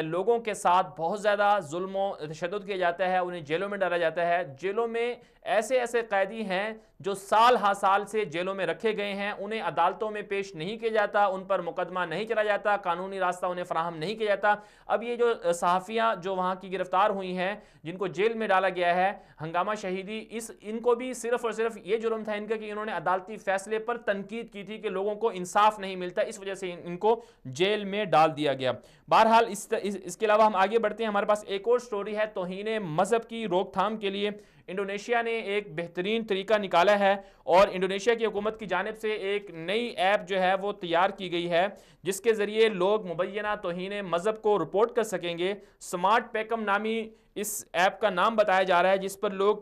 لوگوں کے ساتھ بہت زیادہ ظلم و تشدد کیا جاتا ہے, انہیں جیلوں میں ڈالا جاتا ہے. جیلوں میں ایسے قیدی ہیں جو سال ہا سال سے جیلوں میں رکھے گئے ہیں, انہیں عدالتوں میں پیش نہیں کیا جاتا, ان پر مقدمہ نہیں چلا جاتا, قانونی راستہ انہیں فراہم نہیں کیا جاتا. اب یہ جو صحافیاں جو وہاں کی گرفتار ہوئی ہیں, جن کو جیل میں ڈالا گیا ہے, ہنگامہ شہیدی, ان کو بھی صرف اور صرف یہ جرم تھا ان کا کہ انہوں نے عدالتی فیصلے پر تنقید کی تھی کہ لوگوں کو انصاف نہیں ملتا, اس وجہ سے ان کو جیل میں ڈال دیا گیا. بہرحال اس کے علاوہ ہم آگے بڑھتے ہیں. ہمارے پاس ایک اور سٹوری ہے توہین مذہب کی روک تھام کے لیے. انڈونیشیا نے ایک بہترین طریقہ نکالا ہے اور انڈونیشیا کی حکومت کی جانب سے ایک نئی ایپ جو ہے وہ تیار کی گئی ہے جس کے ذریعے لوگ مبینہ توہین مذہب کو رپورٹ کر سکیں گے. سمارٹ پیکم نامی اس ایپ کا نام بتایا جا رہا ہے, جس پر لوگ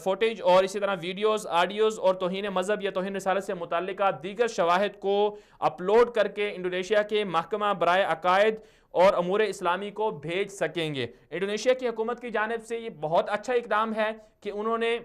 فوٹیج اور اسی طرح ویڈیوز, آڈیوز اور توہین مذہب یا توہین رسالت سے متعلقہ دیگر شواہد کو اپلوڈ کر کے انڈونیشیا کے محکمہ برائے عقائد اور امور اسلامی کو بھیج سکیں گے. انڈونیشیا کی حکومت کی جانب سے یہ بہت اچھا اقدام ہے کہ انہوں نے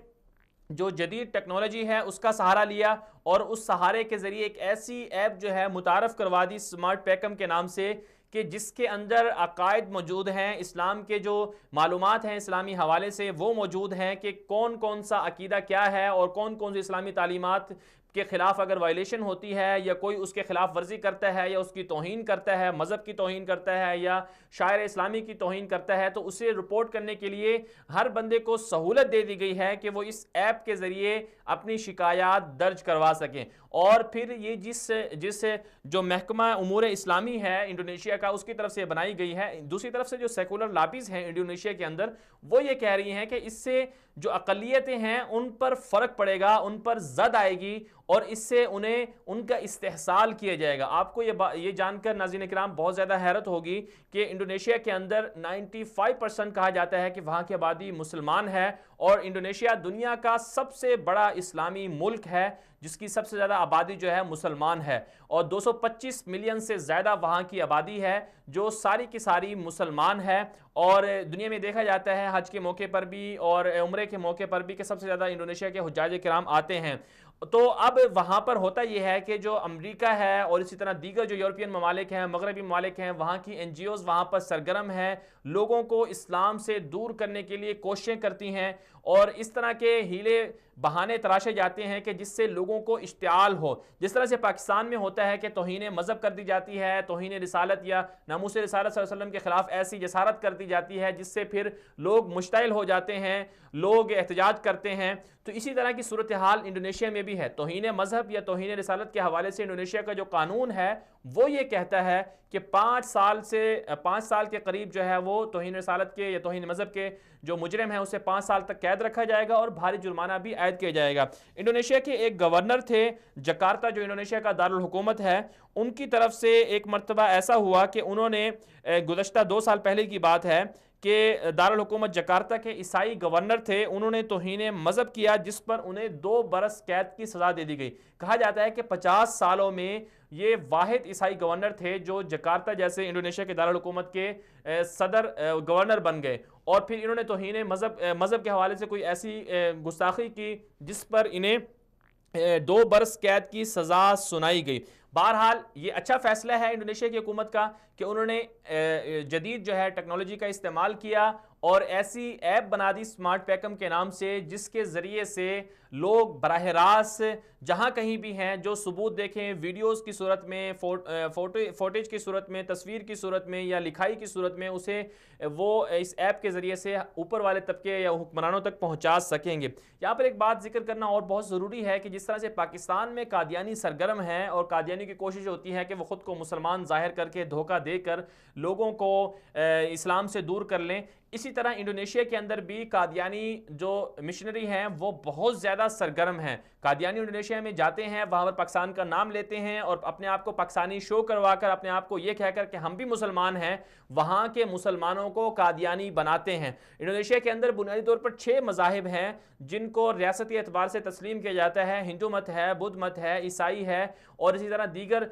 جو جدید ٹیکنالوجی ہے اس کا سہارا لیا اور اس سہارے کے ذریعے ایک ایسی ایپ جو ہے متعارف کروا دی سمارٹ پیکم کے نام سے کہ جس کے اندر عقائد موجود ہیں, اسلام کے جو معلومات ہیں اسلامی حوالے سے وہ موجود ہیں کہ کون سا عقیدہ کیا ہے اور کون سی اسلامی تعلیمات کے خلاف اگر وائلیشن ہوتی ہے یا کوئی اس کے خلاف ورزی کرتا ہے یا اس کی توہین کرتا ہے, مذہب کی توہین کرتا ہے یا شاعر اسلامی کی توہین کرتا ہے, تو اسے رپورٹ کرنے کے لیے ہر بندے کو سہولت دے دی گئی ہے کہ وہ اس ایپ کے ذریعے اپنی شکایات درج کروا سکیں. اور پھر یہ جس جو محکمہ امور اسلامی ہے انڈونیشیا کا اس کی طرف سے بنائی گئی ہے. دوسری طرف سے جو سیکولر لابیز ہیں انڈونیشیا کے اندر وہ یہ کہہ رہی ہیں کہ اس سے جو اقلیتیں ہیں ان پر فرق پڑے گا, ان پر زد آئے گی اور اس سے انہیں ان کا استحصال کیا جائے گا. آپ کو یہ جان کر ناظرین کرام بہت زیادہ حیرت ہوگی کہ انڈونیشیا کے اندر 95% کہا جاتا ہے کہ وہاں کی آبادی مسلمان ہے اور انڈونیشیا دنیا کا سب سے بڑا اسلامی ملک ہے جس کی سب سے زیادہ آبادی جو ہے مسلمان ہے اور 225 ملین سے زیادہ وہاں کی آبادی ہے جو ساری کی ساری مسلمان ہے. اور دنیا میں دیکھا جاتا ہے حج کے موقع پر بھی اور عمرے کے موقع پر بھی کہ سب سے زیادہ انڈونیشیا کے حجاج کرام آتے ہیں. تو اب وہاں پر ہوتا یہ ہے کہ جو امریکہ ہے اور اسی طرح دیگر جو یورپین ممالک ہیں, مغربی ممالک ہیں, وہاں کی این جی اوز وہاں پر سرگرم ہیں, لوگوں کو اسلام سے دور کرنے کے لیے کوششیں کرتی ہیں اور اس طرح کے ہیلے بہانے تراشے جاتے ہیں کہ جس سے لوگوں کو اشتعال ہو. جس طرح سے پاکستان میں ہوتا ہے کہ توہین مذہب کر دی جاتی ہے, توہین رسالت یا ناموس رسالت صلی اللہ علیہ وسلم کے خلاف ایسی جسارت کر دی جاتی ہے جس سے پھر لوگ مشتعل ہو جاتے ہیں, لوگ احتجاج کرتے ہیں. تو اسی طرح کی صورتحال انڈونیشیا میں بھی ہے. توہین مذہب یا توہین رسالت کے حوالے سے انڈونیشیا کا جو قانون ہے وہ یہ کہتا ہے کہ 5 سال کے قریب جو ہے وہ توہین رسالت کے یا توہین مذہب کے جو مجرم ہیں اسے 5 سال تک قید رکھا جائے گا اور بھاری جرمانہ بھی عائد کیا جائے گا. انڈونیشیا کے ایک گورنر تھے جکارتا, جو انڈونیشیا کا دارالحکومت ہے, ان کی طرف سے ایک مرتبہ ایسا ہوا کہ انہوں نے گزشتہ 2 سال پہلے کی بات ہے کہ دارالحکومت جکارتا کے عیسائی گورنر تھے, انہوں نے توہین مذہب کیا جس پر انہیں 2 برس قید کی سزا دے دی گئی. کہا جاتا ہے کہ 50 سالوں میں یہ واحد عیسائی گورنر تھے جو جکارتا جیسے انڈونیشیا کے دارالحکومت کے صدر گورنر بن گئے, اور پھر انہوں نے توہین مذہب کے حوالے سے کوئی ایسی گستاخی کی جس پر انہیں 2 برس قید کی سزا سنائی گئی. بہرحال یہ اچھا فیصلہ ہے انڈونیشیا کی حکومت کا کہ انہوں نے جدید جو ہے ٹیکنالوجی کا استعمال کیا اور ایسی ایپ بنا دی سمارٹ پیکم کے نام سے جس کے ذریعے سے لوگ براہ راست جہاں کہیں بھی ہیں جو ثبوت دیکھیں, ویڈیوز کی صورت میں, فوٹیج کی صورت میں, تصویر کی صورت میں یا لکھائی کی صورت میں, اسے وہ اس ایپ کے ذریعے سے اوپر والے طبقے یا حکمرانوں تک پہنچا سکیں گے. یہاں پر ایک بات ذکر کرنا اور بہت ضروری ہے کہ جس طرح سے پاکستان میں قادیانی سرگرم ہیں اور قادیانی کی کوشش ہوتی ہے کہ وہ خود کو مسلمان ظاہر کر کے دھوکہ دے کر لوگوں کو اسلام سے دور کر لیں, اسی طرح انڈونیشیا کے اندر بھی قادیانی جو مشنری ہیں وہ بہت زیادہ سرگرم ہیں. قادیانی انڈونیشیا میں جاتے ہیں, وہاں پر پاکستان کا نام لیتے ہیں اور اپنے آپ کو پاکستانی شو کروا کر اپنے آپ کو یہ کہہ کر کہ ہم بھی مسلمان ہیں, وہاں کے مسلمانوں کو قادیانی بناتے ہیں. انڈونیشیا کے اندر بنیادی طور پر 6 مذاہب ہیں جن کو ریاستی اعتبار سے تسلیم کیا جاتا ہے. ہندو مت ہے, بدھ مت ہے, عیسائی ہے اور اسی طرح دیگر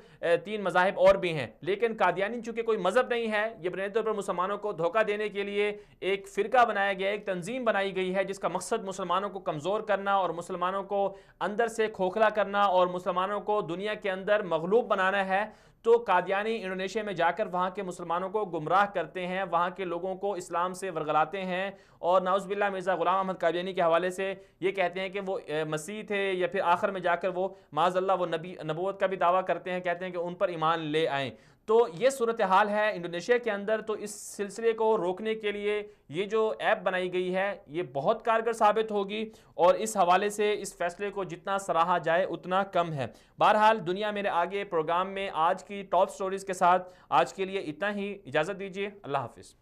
3 مذاہب اور بھی ہیں. لیکن قادیانی چونکہ کوئی مذہب نہیں ہے, یہ بنیادی طور پر مسلمانوں کو دھوکہ دینے کے لیے ایک فرقہ بنایا گیا, ایک تنظیم بنائی گئی ہے جس کا مقصد مسلمانوں کو کمزور کرنا اور مسلمانوں کو اندر سے کھوکھلا کرنا اور مسلمانوں کو دنیا کے اندر مغلوب بنانا ہے. تو قادیانی انڈونیشیا میں جا کر وہاں کے مسلمانوں کو گمراہ کرتے ہیں, وہاں کے لوگوں کو اسلام سے ورگلاتے ہیں اور نعوذ باللہ مرزا غلام احمد قادیانی کے حوالے سے یہ کہتے ہیں کہ وہ مسیح تھے, یا پھر آخر میں جا کر وہ معاذ اللہ وہ نبوت کا بھی دعویٰ کرتے ہیں, کہتے ہیں کہ ان پر ایمان لے آئیں. تو یہ صورتحال ہے انڈونیشیا کے اندر. تو اس سلسلے کو روکنے کے لیے یہ جو ایپ بنائی گئی ہے یہ بہت کارگر ثابت ہوگی, اور اس حوالے سے اس فیصلے کو جتنا سراہا جائے اتنا کم ہے. بہرحال دنیا میرے آگے پروگرام میں آج کی ٹاپ سٹوریز کے ساتھ آج کے لیے اتنا ہی. اجازت دیجیے, اللہ حافظ.